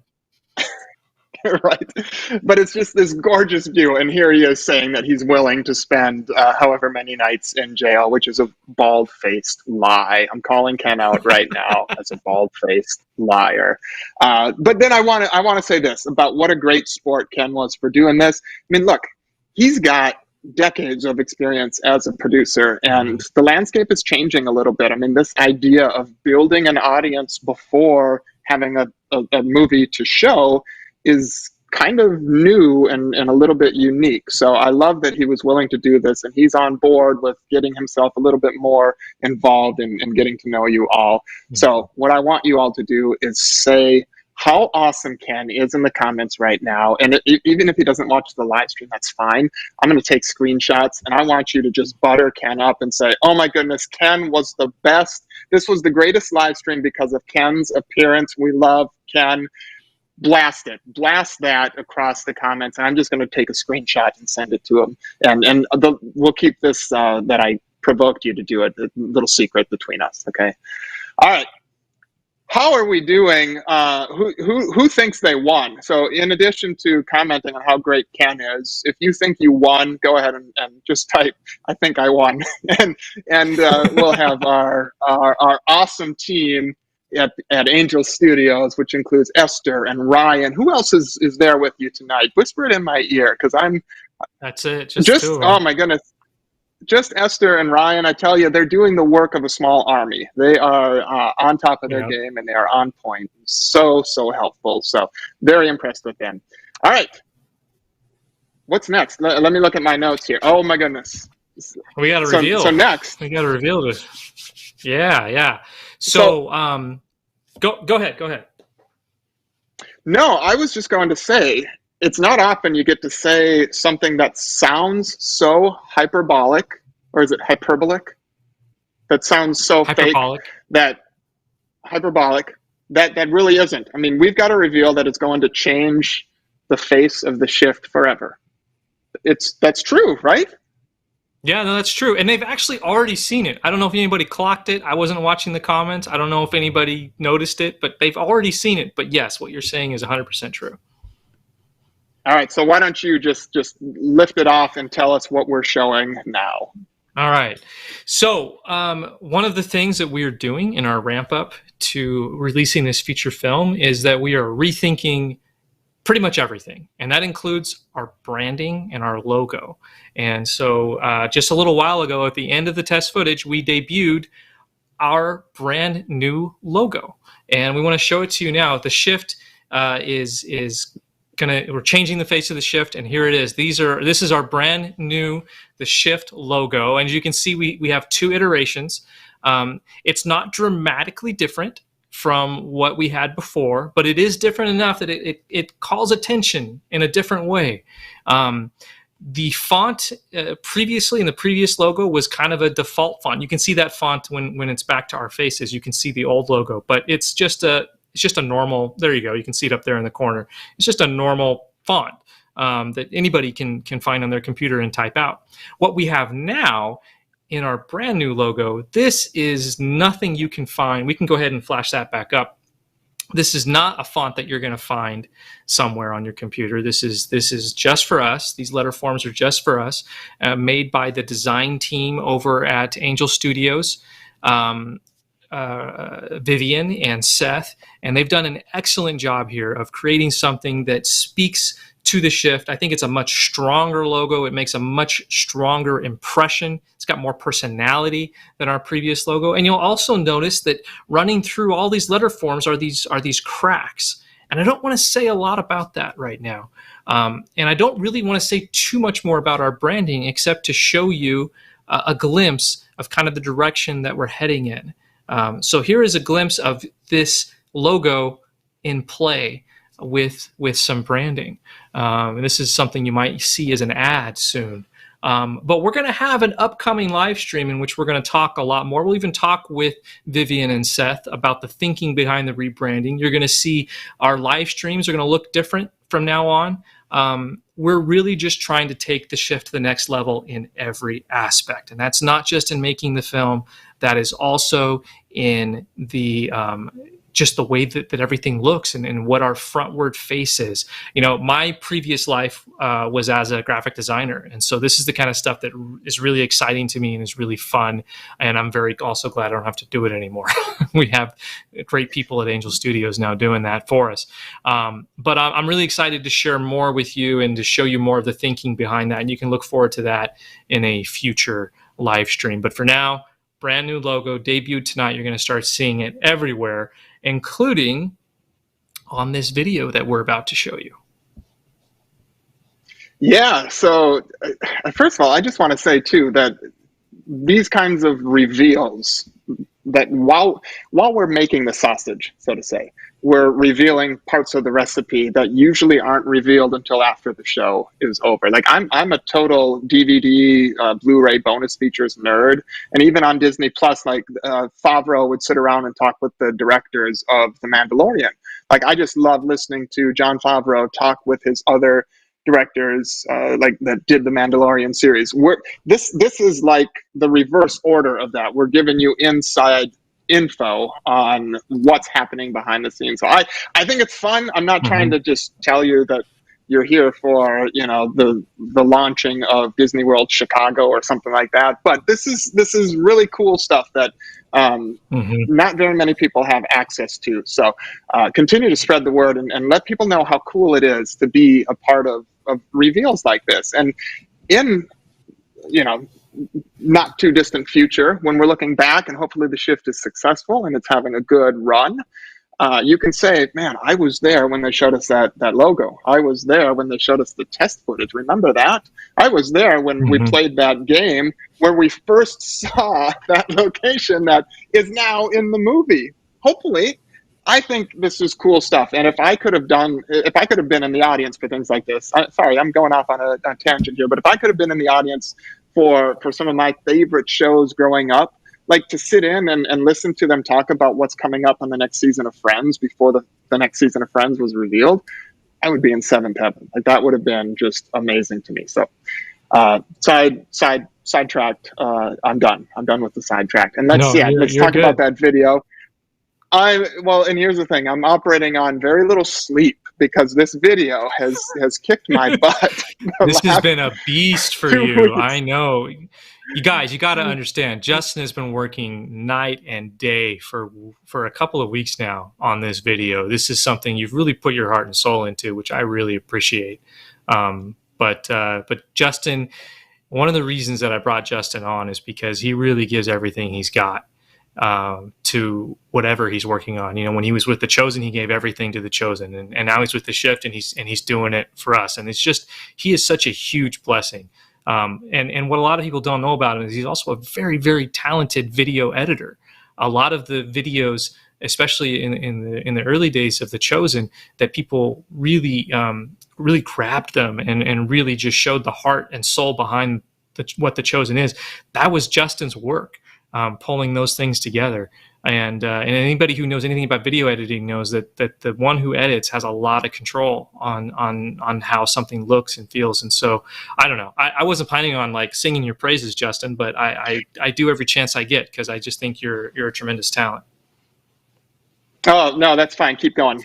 right? But it's just this gorgeous view, and here he is saying that he's willing to spend however many nights in jail, which is a bald-faced lie. I'm calling Ken out right now as a bald-faced liar. But then I want to say this about what a great sport Ken was for doing this. I mean, look, he's got decades of experience as a producer, and the landscape is changing a little bit. I mean, this idea of building an audience before having a movie to show is kind of new and a little bit unique. So I love that he was willing to do this, and he's on board with getting himself a little bit more involved in getting to know you all. So what I want you all to do is say how awesome Ken is in the comments right now. And even if he doesn't watch the live stream, that's fine. I'm going to take screenshots, and I want you to just butter Ken up and say, oh my goodness, Ken was the best. This was the greatest live stream because of Ken's appearance. We love Ken. Blast it. Blast that across the comments. And I'm just going to take a screenshot and send it to him. And we'll keep this that I provoked you to do it, a little secret between us. Okay. All right. How are we doing? Who thinks they won? So in addition to commenting on how great Ken is, if you think you won, go ahead and just type, I think I won. and we'll have our awesome team at Angel Studios, which includes Esther and Ryan. Who else is there with you tonight? Whisper it in my ear, because That's it. Just oh my goodness. Just Esther and Ryan, I tell you, they're doing the work of a small army. They are on top of their game, and they are on point. So helpful. So very impressed with them. All right. What's next? Let me look at my notes here. Oh my goodness. We got to reveal. So next. We got to reveal this. Yeah. So go ahead. No, I was just going to say, it's not often you get to say something that sounds so hyperbolic, or is it hyperbolic? That sounds so hyperbolic. Fake that really isn't. I mean, we've got to reveal that it's going to change the face of the shift forever. That's true, right? Yeah, no, that's true. And they've actually already seen it. I don't know if anybody clocked it. I wasn't watching the comments. I don't know if anybody noticed it, but they've already seen it. But yes, what you're saying is 100% true. All right, so why don't you just lift it off and tell us what we're showing now? All right. So one of the things that we are doing in our ramp up to releasing this feature film is that we are rethinking pretty much everything. And that includes our branding and our logo. And so just a little while ago, at the end of the test footage, we debuted our brand new logo. And we want to show it to you now. The shift we're changing the face of the shift, and here it is. This is our brand new, the shift logo. And as you can see, we have two iterations. It's not dramatically different from what we had before, but it is different enough that it calls attention in a different way. The font previously in the previous logo was kind of a default font. You can see that font when it's back to our faces. You can see the old logo, but it's just a normal, there you go. You can see it up there in the corner. It's just a normal font that anybody can find on their computer and type out. What we have now in our brand new logo, this is nothing you can find. We can go ahead and flash that back up. This is not a font that you're going to find somewhere on your computer. This is just for us. These letter forms are just for us, made by the design team over at Angel Studios. Vivian and Seth, and they've done an excellent job here of creating something that speaks to the shift. I think it's a much stronger logo. It makes a much stronger impression. It's got more personality than our previous logo. And you'll also notice that running through all these letter forms are these cracks. And I don't want to say a lot about that right now. And I don't really want to say too much more about our branding, except to show you a glimpse of kind of the direction that we're heading in. So here is a glimpse of this logo in play with some branding. And this is something you might see as an ad soon. But we're going to have an upcoming live stream in which we're going to talk a lot more. We'll even talk with Vivian and Seth about the thinking behind the rebranding. You're going to see our live streams are going to look different from now on. We're really just trying to take the shift to the next level in every aspect. And that's not just in making the film. That is also in the just the way that everything looks and what our frontward face is. You know, my previous life was as a graphic designer. And so this is the kind of stuff that is really exciting to me and is really fun. And I'm very also glad I don't have to do it anymore. We have great people at Angel Studios now doing that for us. But I'm really excited to share more with you and to show you more of the thinking behind that. And you can look forward to that in a future live stream. But for now, brand new logo, debuted tonight. You're going to start seeing it everywhere, including on this video that we're about to show you. Yeah, so first of all, I just want to say too that these kinds of reveals, that while we're making the sausage, so to say, we're revealing parts of the recipe that usually aren't revealed until after the show is over. Like I'm a total DVD, Blu-ray bonus features nerd, and even on Disney Plus, like Favreau would sit around and talk with the directors of The Mandalorian. Like I just love listening to Jon Favreau talk with his other directors like that did the Mandalorian series. This is like the reverse order of that. We're giving you inside info on what's happening behind the scenes. So I think it's fun. I'm not trying to just tell you that you're here for, you know, the launching of Disney World Chicago or something like that. But this is really cool stuff that not very many people have access to. So continue to spread the word and let people know how cool it is to be a part of reveals like this. And in, you know, not too distant future, when we're looking back and hopefully the shift is successful and it's having a good run, you can say, man, I was there when they showed us that logo. I was there when they showed us the test footage. Remember that? I was there when we played that game where we first saw that location that is now in the movie. Hopefully. I think this is cool stuff. And if I could have been in the audience for things like this, sorry, I'm going off on a tangent here, but if I could have been in the audience for some of my favorite shows growing up, like to sit in and listen to them talk about what's coming up on the next season of Friends before the next season of Friends was revealed, I would be in seventh heaven. Like that would have been just amazing to me. So sidetracked. I'm done with the sidetrack. And let's talk about that video. And here's the thing. I'm operating on very little sleep because this video has kicked my butt. This has been a beast for you. Weeks. I know. You guys, you got to understand, Justin has been working night and day for a couple of weeks now on this video. This is something you've really put your heart and soul into, which I really appreciate. But Justin, one of the reasons that I brought Justin on is because he really gives everything he's got to whatever he's working on. You know, when he was with The Chosen, he gave everything to The Chosen, and now he's with The Shift, and he's doing it for us. And it's just, he is such a huge blessing. And what a lot of people don't know about him is he's also a very, very talented video editor. A lot of the videos, especially in the early days of The Chosen, that people really grabbed them and really just showed the heart and soul behind what The Chosen is. That was Justin's work. Pulling those things together, and anybody who knows anything about video editing knows that the one who edits has a lot of control on how something looks and feels. And so I don't know. I wasn't planning on like singing your praises, Justin, but I do every chance I get because I just think you're a tremendous talent. Oh no, that's fine. Keep going.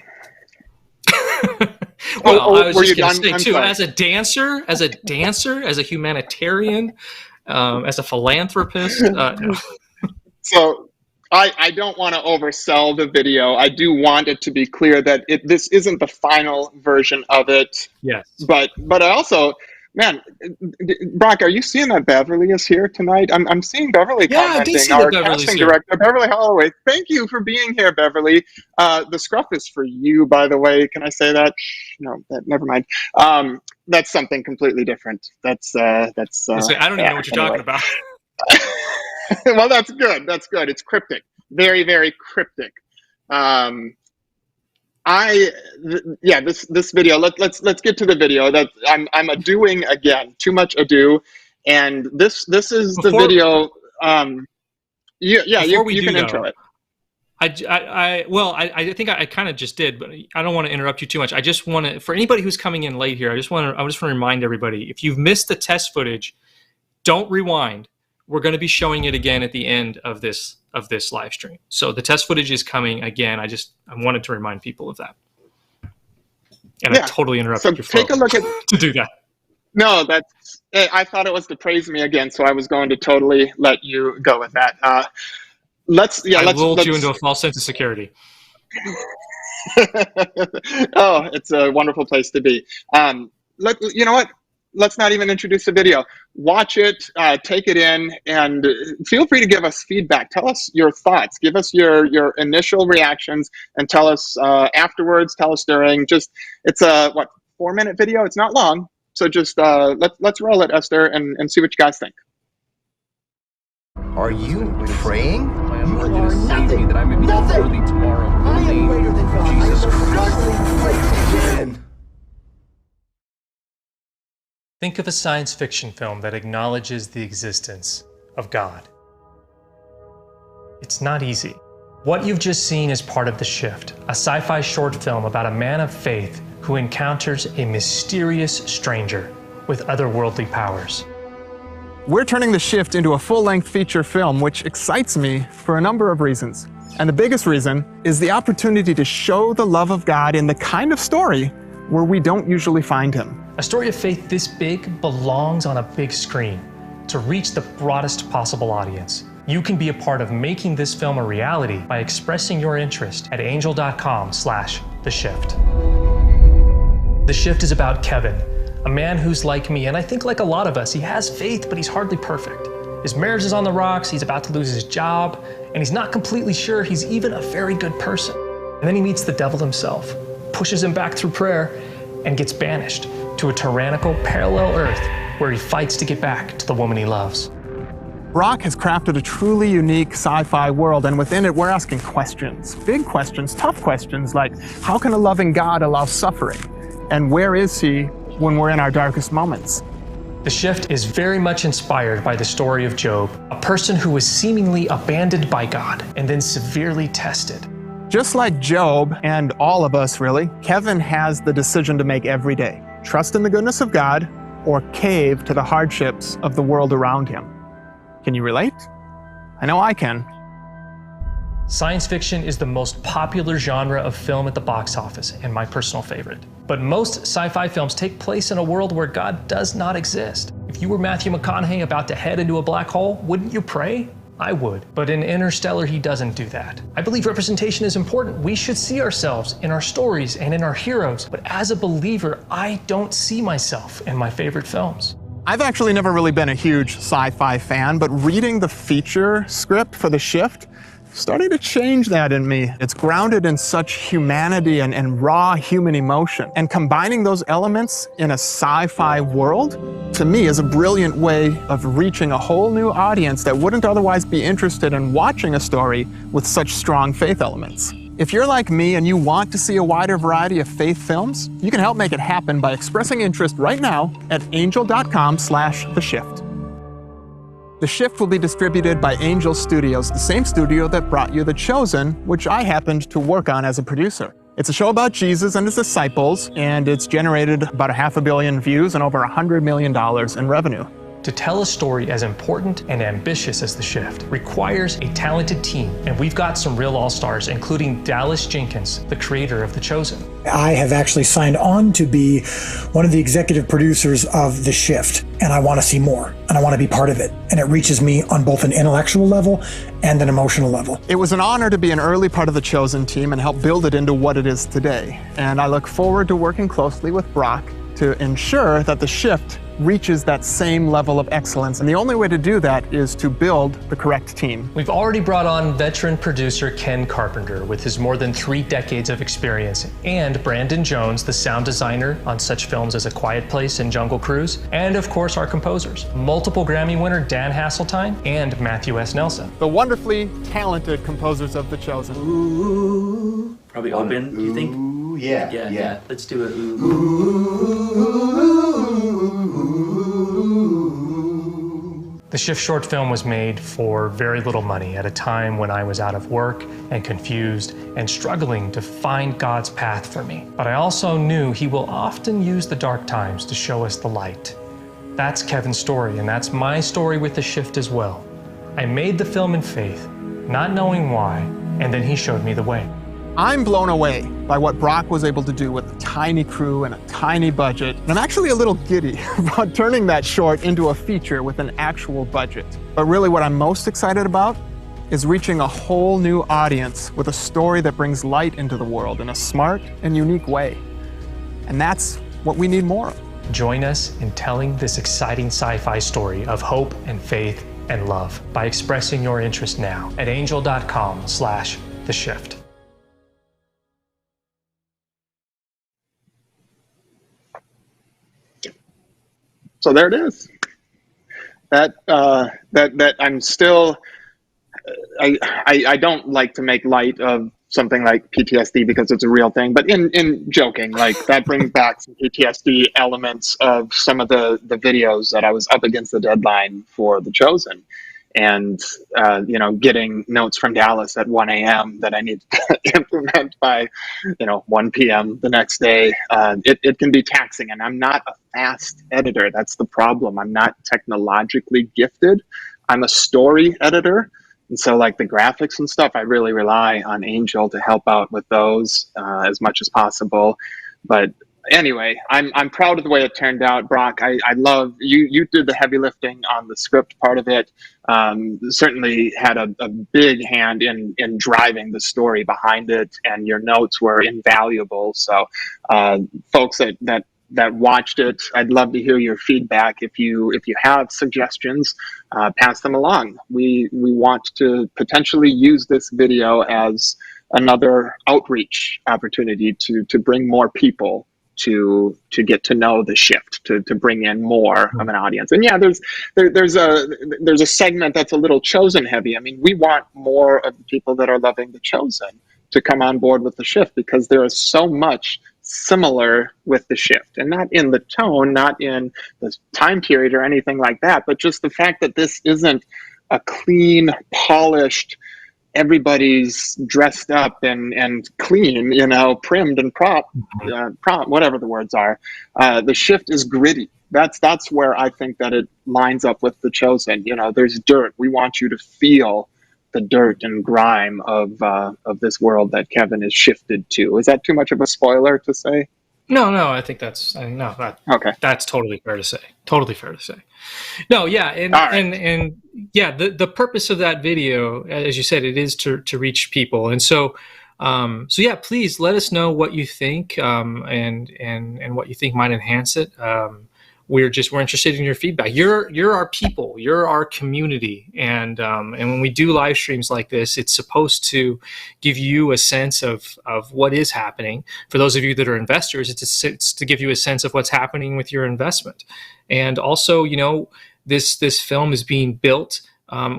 Well, I was just going to say too, as a dancer, as a humanitarian. As a philanthropist, no. So I don't want to oversell the video. I do want it to be clear that this isn't the final version of it. Yes. But I also, man, Brock, are you seeing that Beverly is here tonight? I'm seeing Beverly commenting. Our casting director, Beverly Holloway. Thank you for being here, Beverly. The scruff is for you, by the way. Can I say that? No, never mind. That's something completely different. I don't even know what you're talking about. Well, that's good. That's good. It's cryptic. Very, very cryptic. This video. Let's get to the video. That I'm doing again. Too much ado, and this is the video. You can intro it. I think I kind of just did, but I don't want to interrupt you too much. I just want to, for anybody who's coming in late here, I just want to remind everybody, if you've missed the test footage, don't rewind. we're going to be showing it again at the end of this live stream. So the test footage is coming again. I wanted to remind people of that. And I totally interrupted your flow take a look at to do that. No, I thought it was to praise me again, so I was going to totally let you go with that. Let's lulled you into a false sense of security. Oh, it's a wonderful place to be. You know what? Let's not even introduce the video. Watch it, take it in, and feel free to give us feedback. Tell us your thoughts. Give us your initial reactions, and tell us afterwards. Tell us during. It's a 4-minute video. It's not long, so just let's roll it, Esther, and see what you guys think. Are you praying? You are nothing. That I may be worthy tomorrow. I am greater than God. Jesus Christ. Think of a science fiction film that acknowledges the existence of God. It's not easy. What you've just seen is part of The Shift, a sci-fi short film about a man of faith who encounters a mysterious stranger with otherworldly powers. We're turning The Shift into a full-length feature film, which excites me for a number of reasons. And the biggest reason is the opportunity to show the love of God in the kind of story where we don't usually find him. A story of faith this big belongs on a big screen to reach the broadest possible audience. You can be a part of making this film a reality by expressing your interest at angel.com/theshift. The Shift is about Kevin, a man who's like me, and I think like a lot of us, he has faith, but he's hardly perfect. His marriage is on the rocks, he's about to lose his job, and he's not completely sure he's even a very good person. And then he meets the devil himself, pushes him back through prayer, and gets banished to a tyrannical parallel Earth where he fights to get back to the woman he loves. Brock has crafted a truly unique sci-fi world, and within it we're asking questions. Big questions, tough questions, like how can a loving God allow suffering? And where is he when we're in our darkest moments? The Shift is very much inspired by the story of Job, a person who was seemingly abandoned by God and then severely tested. Just like Job, and all of us really, Kevin has the decision to make every day. Trust in the goodness of God, or cave to the hardships of the world around him. Can you relate? I know I can. Science fiction is the most popular genre of film at the box office, and my personal favorite. But most sci-fi films take place in a world where God does not exist. If you were Matthew McConaughey about to head into a black hole, wouldn't you pray? I would. But in Interstellar, he doesn't do that. I believe representation is important. We should see ourselves in our stories and in our heroes. But as a believer, I don't see myself in my favorite films. I've actually never really been a huge sci-fi fan, but reading the feature script for The Shift started to change that in me. It's grounded in such humanity and raw human emotion. And combining those elements in a sci-fi world, to me, is a brilliant way of reaching a whole new audience that wouldn't otherwise be interested in watching a story with such strong faith elements. If you're like me and you want to see a wider variety of faith films, you can help make it happen by expressing interest right now at angel.com/theshift. The Shift will be distributed by Angel Studios, the same studio that brought you The Chosen, which I happened to work on as a producer. It's a show about Jesus and his disciples, and it's generated about 500 million views and over $100 million in revenue. To tell a story as important and ambitious as The Shift requires a talented team, and we've got some real all-stars, including Dallas Jenkins, the creator of The Chosen. I have actually signed on to be one of the executive producers of The Shift, and I want to see more, and I want to be part of it. And it reaches me on both an intellectual level and an emotional level. It was an honor to be an early part of The Chosen team and help build it into what it is today. And I look forward to working closely with Brock to ensure that The Shift reaches that same level of excellence. And the only way to do that is to build the correct team. We've already brought on veteran producer Ken Carpenter with his more than 3 decades of experience, and Brandon Jones, the sound designer on such films as A Quiet Place and Jungle Cruise, and of course our composers, multiple Grammy winner Dan Hasseltine and Matthew S. Nelson. The wonderfully talented composers of The Chosen. Ooh. Probably open, do you think? Ooh, yeah. Yeah. Let's do it. Ooh. The Shift short film was made for very little money at a time when I was out of work and confused and struggling to find God's path for me. But I also knew he will often use the dark times to show us the light. That's Kevin's story, and that's my story with the shift as well. I made the film in faith, not knowing why, and then he showed me the way. I'm blown away by what Brock was able to do with a tiny crew and a tiny budget. And I'm actually a little giddy about turning that short into a feature with an actual budget. But really what I'm most excited about is reaching a whole new audience with a story that brings light into the world in a smart and unique way. And that's what we need more of. Join us in telling this exciting sci-fi story of hope and faith and love by expressing your interest now at angel.com/theshift. So there it is. That I'm still. I don't like to make light of something like PTSD because it's a real thing, but in joking, like that brings back some PTSD elements of some of the videos that I was up against the deadline for The Chosen, and getting notes from Dallas at 1 a.m. that I need to implement by 1 p.m. the next day. It can be taxing, and I'm not a fast editor. That's the problem. I'm not technologically gifted. I'm a story editor. And so like the graphics and stuff, I really rely on Angel to help out with those as much as possible. But anyway, I'm proud of the way it turned out, Brock. I love you did the heavy lifting on the script part of it. Certainly had a big hand in driving the story behind it, and your notes were invaluable. So folks that watched it, I'd love to hear your feedback. If you have suggestions, pass them along. We want to potentially use this video as another outreach opportunity to bring more people to get to know the shift, to bring in more of an audience. And yeah, there's a segment that's a little Chosen heavy. I mean, we want more of the people that are loving the Chosen to come on board with the shift, because there is so much similar with the shift, and not in the tone, not in the time period or anything like that, but just the fact that this isn't a clean, polished, everybody's dressed up and clean, primed and prop, whatever the words are. The shift is gritty. That's where I think that it lines up with The Chosen. There's dirt. We want you to feel the dirt and grime of this world that Kevin is shifted to. Is that too much of a spoiler to say? No, I think that's okay. That's totally fair to say. Totally fair to say. No, yeah, and yeah, the purpose of that video, as you said, it is to reach people, and so yeah, please let us know what you think, and what you think might enhance it. We're interested in your feedback. You're our people. You're our community. And when we do live streams like this, it's supposed to give you a sense of what is happening. For those of you that are investors, it's to give you a sense of what's happening with your investment. And also, this film is being built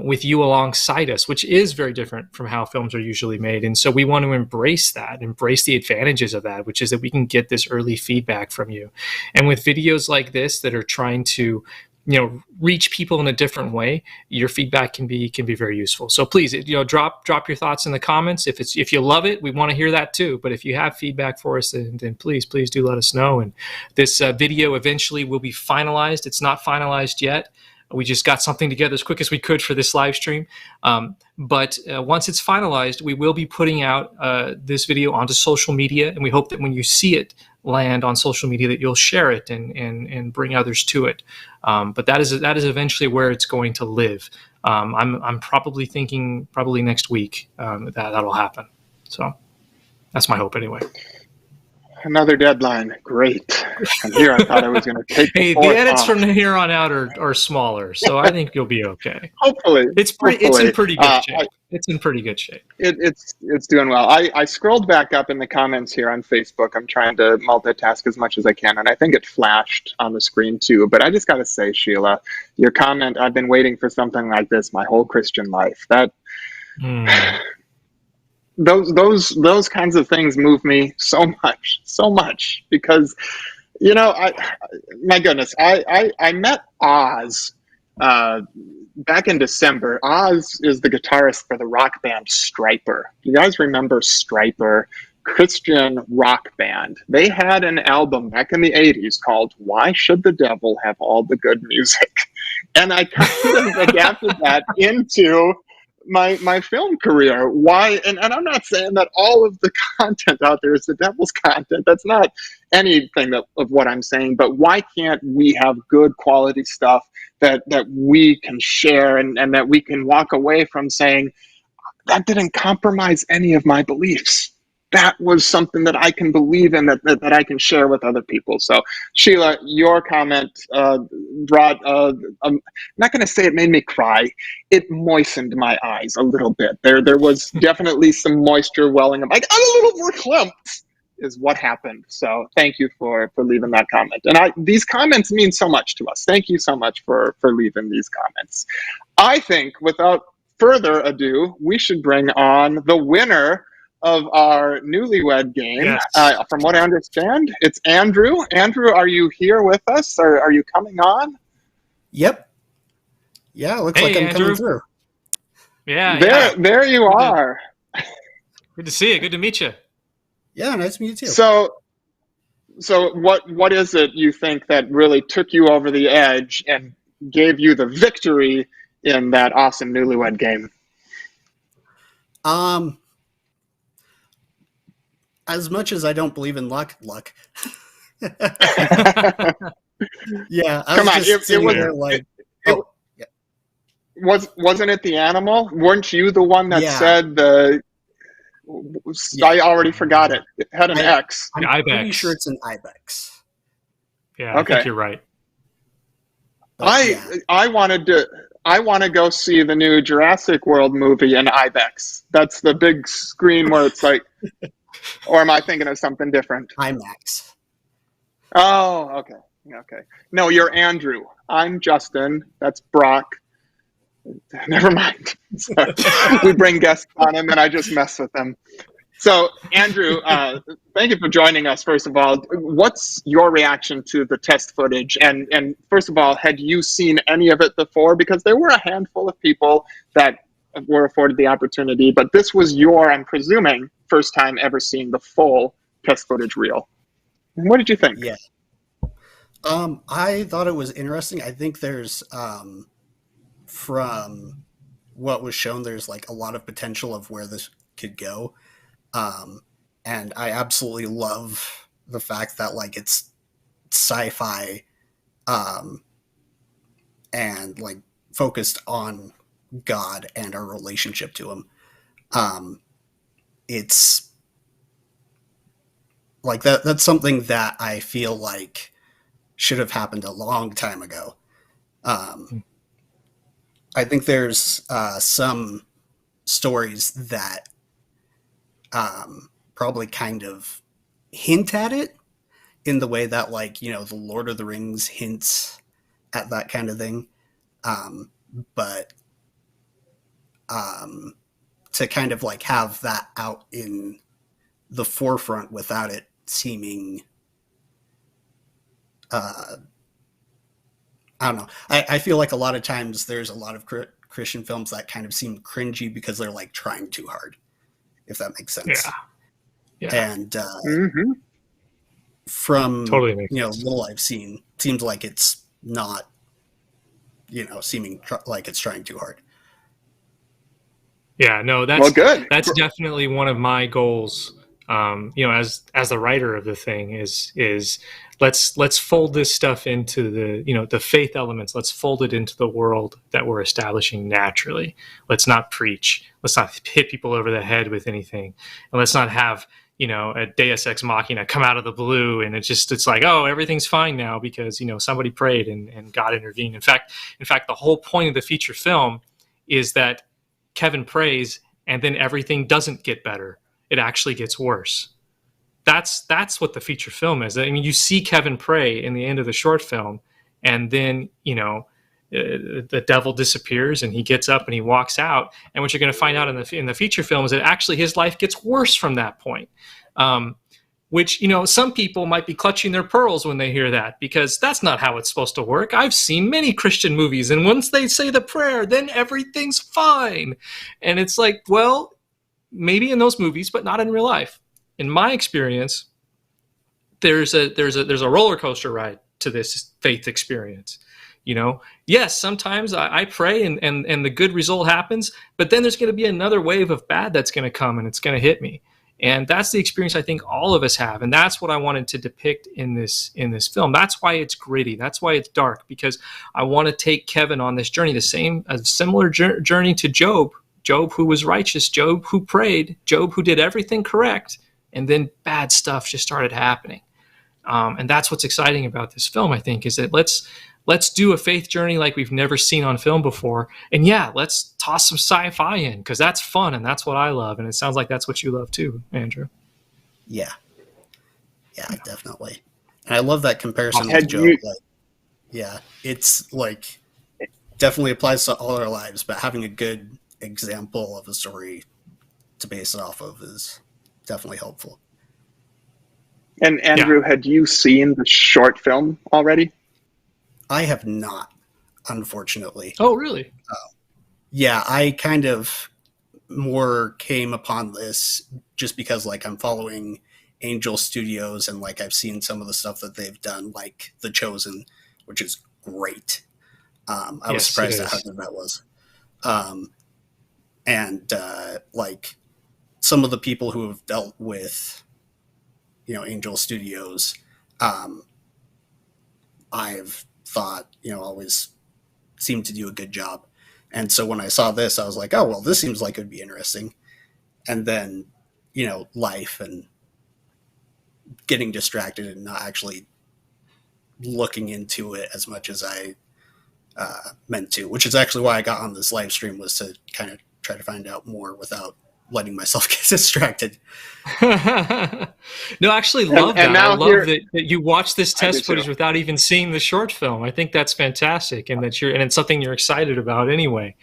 with you alongside us, which is very different from how films are usually made. And so we want to embrace the advantages of that, which is that we can get this early feedback from you. And with videos like this that are trying to, reach people in a different way, your feedback can be very useful. So please, drop your thoughts in the comments. If you love it, we want to hear that too. But if you have feedback for us, then please do let us know. And this video eventually will be finalized. It's not finalized yet. We just got something together as quick as we could for this live stream. But once it's finalized, we will be putting out this video onto social media. And we hope that when you see it land on social media, that you'll share it and bring others to it. But that is eventually where it's going to live. I'm probably thinking next week that'll happen. So that's my hope anyway. Another deadline. Great. And here I thought I was going to take the edits from here on out are smaller, so I think you'll be okay. Hopefully. It's in pretty good shape. It's in pretty good shape. It's doing well. I scrolled back up in the comments here on Facebook. I'm trying to multitask as much as I can, and I think it flashed on the screen too. But I just got to say, Sheila, your comment, I've been waiting for something like this my whole Christian life. That... Those kinds of things move me so much because, my goodness, I met Oz back in December. Oz is the guitarist for the rock band Stryper. You guys remember Stryper? Christian rock band. They had an album back in the 80s called Why Should the Devil Have All the Good Music? And I kind of adapted that into my film career. Why? And I'm not saying that all of the content out there is the devil's content. That's not anything of what I'm saying. But why can't we have good quality stuff that we can share and that we can walk away from saying, that didn't compromise any of my beliefs? That was something that I can believe in, that I can share with other people. So, Sheila, your comment brought, I'm not going to say it made me cry. It moistened my eyes a little bit. There was definitely some moisture welling up. I'm a little verklempt is what happened. So thank you for leaving that comment. And these comments mean so much to us. Thank you so much for leaving these comments. I think without further ado, we should bring on the winner of our Newlywed game. Yes. From what I understand, it's Andrew. Andrew, are you here with us, or are you coming on? Yep. Yeah, looks like I'm Andrew. coming through. Yeah. There you are. Good to see you. Good to meet you. Yeah, nice to meet you too. So what is it you think that really took you over the edge and gave you the victory in that awesome Newlywed game? As much as I don't believe in luck. Yeah, I Come was on, just sitting there like, wasn't it the animal? Weren't you the one that Yeah. said the? Yeah. I already forgot it. It had an X. I'm An pretty ibex. sure it's an ibex. Yeah, I Okay. think you're right. But yeah. I want to go see the new Jurassic World movie in IBEX. That's the big screen where it's like, or am I thinking of something different? IMAX. Oh, okay. No, you're Andrew. I'm Justin. That's Brock. Never mind. Sorry. We bring guests on him and I just mess with them. So, Andrew, thank you for joining us, first of all. What's your reaction to the test footage? And first of all, had you seen any of it before? Because there were a handful of people that were afforded the opportunity, but this was your, I'm presuming, first time ever seeing the full test footage reel. What did you think? Yeah. I thought it was interesting. I think there's, from what was shown, there's like a lot of potential of where this could go. And I absolutely love the fact that like it's sci-fi, and like focused on God and our relationship to him. It's like that's something that I feel like should have happened a long time ago. I think there's some stories that probably kind of hint at it in the way that, like, you know, the Lord of the Rings hints at that kind of thing. But to kind of like have that out in the forefront without it seeming, I don't know. I feel like a lot of times there's a lot of Christian films that kind of seem cringy because they're like trying too hard, if that makes sense. Yeah. And from Totally makes sense. little I've seen, seems like it's not, seeming like it's trying too hard. Yeah, no, that's Well, good. That's definitely one of my goals. As the writer of the thing is let's fold this stuff into the faith elements. Let's fold it into the world that we're establishing naturally. Let's not preach. Let's not hit people over the head with anything, and let's not have a Deus Ex Machina come out of the blue and it's like, oh, everything's fine now because somebody prayed and God intervened. In fact, the whole point of the feature film is that Kevin prays and then everything doesn't get better. It actually gets worse. That's what the feature film is. I mean, you see Kevin pray in the end of the short film, and then the devil disappears, and he gets up and he walks out. And what you're going to find out in the feature film is that actually his life gets worse from that point. Which some people might be clutching their pearls when they hear that, because that's not how it's supposed to work. I've seen many Christian movies, and once they say the prayer, then everything's fine. And it's like, well, maybe in those movies, but not in real life. in my experience, there's a roller coaster ride to this faith experience. Yes, sometimes I pray and the good result happens, but then there's going to be another wave of bad that's going to come and it's going to hit me. And that's the experience I think all of us have. And that's what I wanted to depict in this film. That's why it's gritty. That's why it's dark, because I want to take Kevin on this journey, a similar journey to Job. Job who was righteous, Job who prayed, Job who did everything correct, and then bad stuff just started happening. And that's what's exciting about this film, I think, is that let's do a faith journey like we've never seen on film before. And yeah, let's toss some sci-fi in, because that's fun and that's what I love. And it sounds like that's what you love too, Andrew. Yeah, definitely. And I love that comparison with Job. It's like, it definitely applies to all our lives, but having a good example of a story to base it off of is definitely helpful. And Andrew, had you seen the short film already? I have not, unfortunately. Oh, really? Yeah, I kind of more came upon this just because, like, I'm following Angel Studios and, like, I've seen some of the stuff that they've done, like The Chosen, which is great. I was surprised at how good that was. Like, some of the people who have dealt with, Angel Studios, I've thought, always seemed to do a good job. And so when I saw this, I was like, oh, well, this seems like it would be interesting. And then, life and getting distracted and not actually looking into it as much as I meant to, which is actually why I got on this live stream, was to kind of try to find out more without letting myself get distracted. No, I actually love that. I love that you watch this test footage without even seeing the short film. I think that's fantastic, and and it's something you're excited about anyway.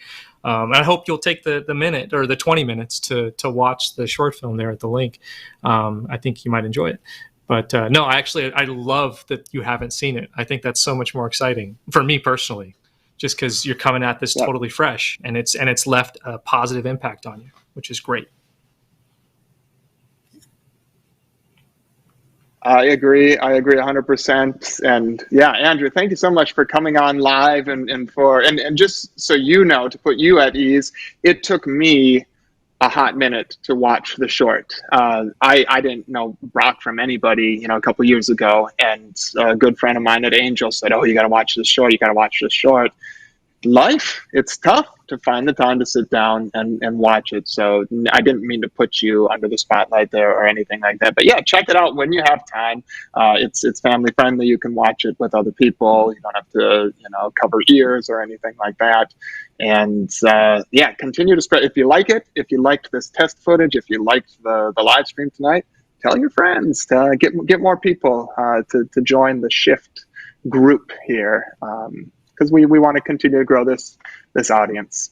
I hope you'll take the minute or the 20 minutes to watch the short film there at the link. I think you might enjoy it. But no, I love that you haven't seen it. I think that's so much more exciting for me personally, just because you're coming at this totally fresh, and it's left a positive impact on you, which is great. I agree 100%. And yeah, Andrew, thank you so much for coming on live and just so to put you at ease, it took me a hot minute to watch the short. I didn't know Brock from anybody, a couple years ago, and a good friend of mine at Angel said, oh, you got to watch this short. Life, it's tough to find the time to sit down and watch it. So I didn't mean to put you under the spotlight there or anything like that. But yeah, check it out when you have time. It's family friendly. You can watch it with other people. You don't have to, cover ears or anything like that. And continue to spread. If you like it, if you liked this test footage, if you liked the live stream tonight, tell your friends to get more people to join the Shift group here. Because we want to continue to grow this audience.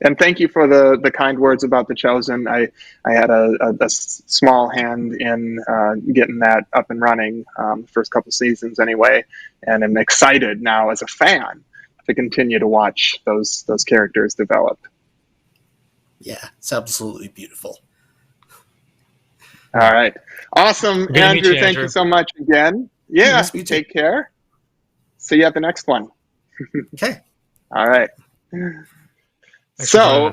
And thank you for the kind words about The Chosen. I had a small hand in getting that up and running, first couple seasons anyway, and I'm excited now as a fan to continue to watch those characters develop. Yeah, it's absolutely beautiful. All right. Awesome, Andrew. Thank you so much again. Yeah, take care. See you at the next one. Okay. All right. So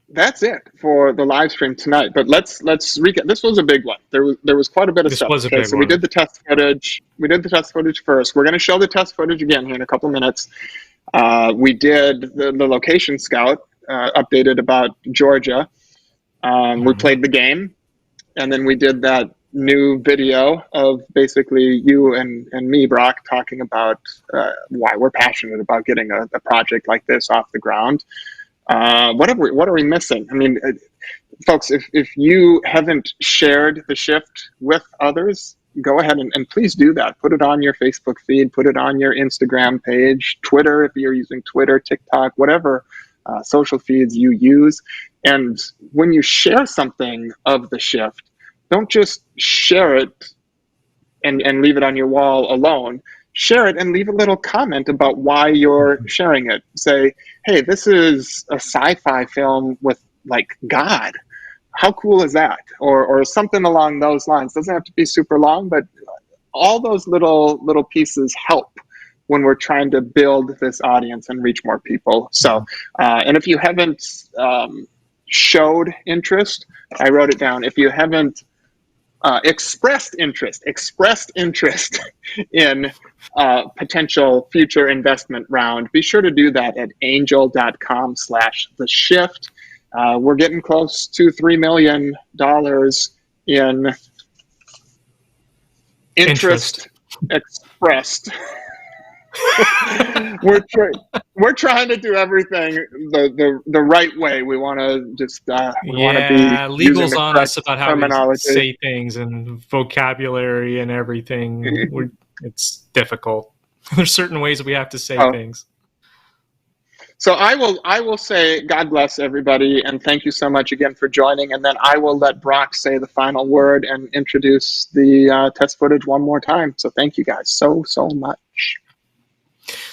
that's it for the live stream tonight. But let's recap. This was a big one. There was quite a bit of stuff. So we did the test footage. We did the test footage first. We're going to show the test footage again here in a couple minutes. We did the location scout, updated about Georgia. We played the game, and then we did that new video of basically you and me, Brock, talking about why we're passionate about getting a project like this off the ground. What are we missing? I mean, folks, if you haven't shared the Shift with others, go ahead and please do that. Put it on your Facebook feed, put it on your Instagram page, Twitter, if you're using Twitter, TikTok, whatever social feeds you use. And when you share something of the Shift, don't just share it and leave it on your wall alone. Share it and leave a little comment about why you're sharing it. Say, hey, this is a sci-fi film with like God. how cool is that? Or something along those lines. Doesn't have to be super long, but all those little pieces help when we're trying to build this audience and reach more people. So, and if you haven't showed interest, I wrote it down. If you haven't expressed interest in potential future investment round, be sure to do that at angel.com/the shift. We're getting close to $3 million in interest expressed. we're trying to do everything the right way. We want to just want to be legal's on us about how terminology. we say things and vocabulary and everything. It's difficult. There's certain ways we have to say things. So I will say God bless everybody, and thank you so much again for joining. And then I will let Brock say the final word and introduce the test footage one more time. So thank you guys so much.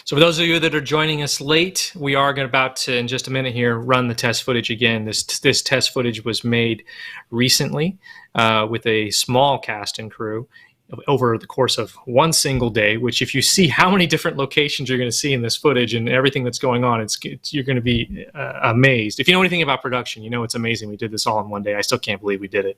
So for those of you that are joining us late, we are about to, in just a minute here, run the test footage again. This test footage was made recently with a small cast and crew over the course of one single day, which if you see how many different locations you're going to see in this footage and everything that's going on, you're going to be amazed. If you know anything about production, you know it's amazing. We did this all in one day. I still can't believe we did it.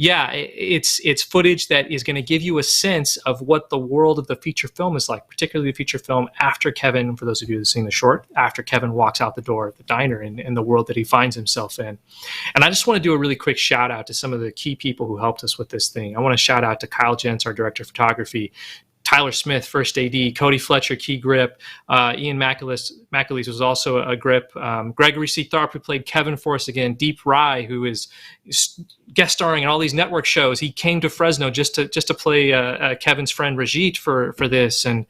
Yeah, it's footage that is going to give you a sense of what the world of the feature film is like, particularly the feature film after Kevin, for those of you who've seen the short, after Kevin walks out the door of the diner and the world that he finds himself in. And I just want to do a really quick shout out to some of the key people who helped us with this thing. I want to shout out to Kyle Jentz, our director of photography, Tyler Smith, first AD, Cody Fletcher, key grip, Ian McAleese was also a grip, Gregory C. Tharp, who played Kevin for us again, Deep Rye, who is guest starring in all these network shows. He came to Fresno just to play Kevin's friend Rajit for this, and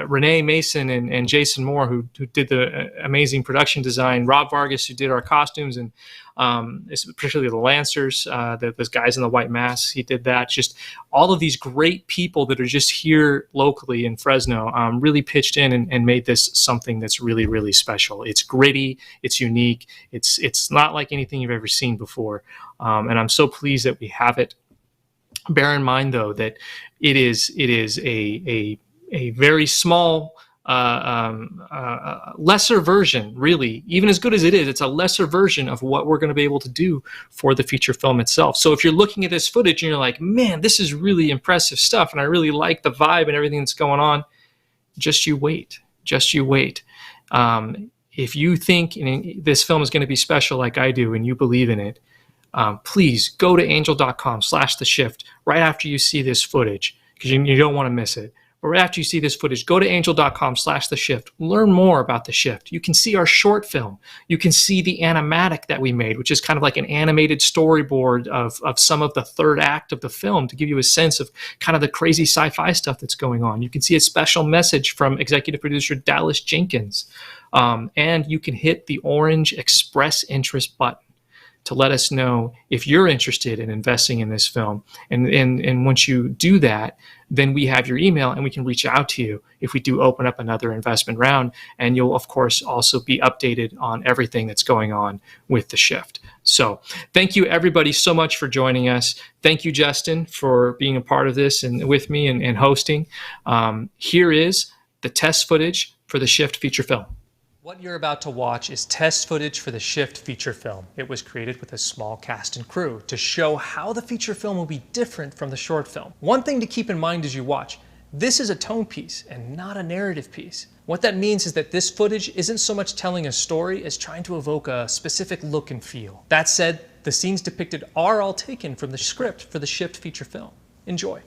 Renee Mason and Jason Moore, who did the amazing production design, Rob Vargas, who did our costumes, and particularly the Lancers, those guys in the white masks, he did that. Just all of these great people that are just here locally in Fresno really pitched in and made this something that's really, really special. It's gritty, it's unique, it's not like anything you've ever seen before, and I'm so pleased that we have it. Bear in mind, though, that it is a very small, lesser version, really. Even as good as it is, it's a lesser version of what we're going to be able to do for the feature film itself. So if you're looking at this footage and you're like, man, this is really impressive stuff, and I really like the vibe and everything that's going on, just you wait. If you think this film is going to be special like I do and you believe in it, please go to angel.com/the shift right after you see this footage, because you don't want to miss it. But right after you see this footage, go to angel.com/the shift. Learn more about the shift. You can see our short film. You can see the animatic that we made, which is kind of like an animated storyboard of some of the third act of the film to give you a sense of kind of the crazy sci-fi stuff that's going on. You can see a special message from executive producer Dallas Jenkins. And you can hit the orange express interest button to let us know if you're interested in investing in this film. And once you do that, then we have your email and we can reach out to you if we do open up another investment round. And you'll, of course, also be updated on everything that's going on with the shift. So thank you, everybody, so much for joining us. Thank you, Justin, for being a part of this and with me and hosting. Here is the test footage for the shift feature film. What you're about to watch is test footage for the Shift feature film. It was created with a small cast and crew to show how the feature film will be different from the short film. One thing to keep in mind as you watch, this is a tone piece and not a narrative piece. What that means is that this footage isn't so much telling a story as trying to evoke a specific look and feel. That said, the scenes depicted are all taken from the script for the Shift feature film. Enjoy.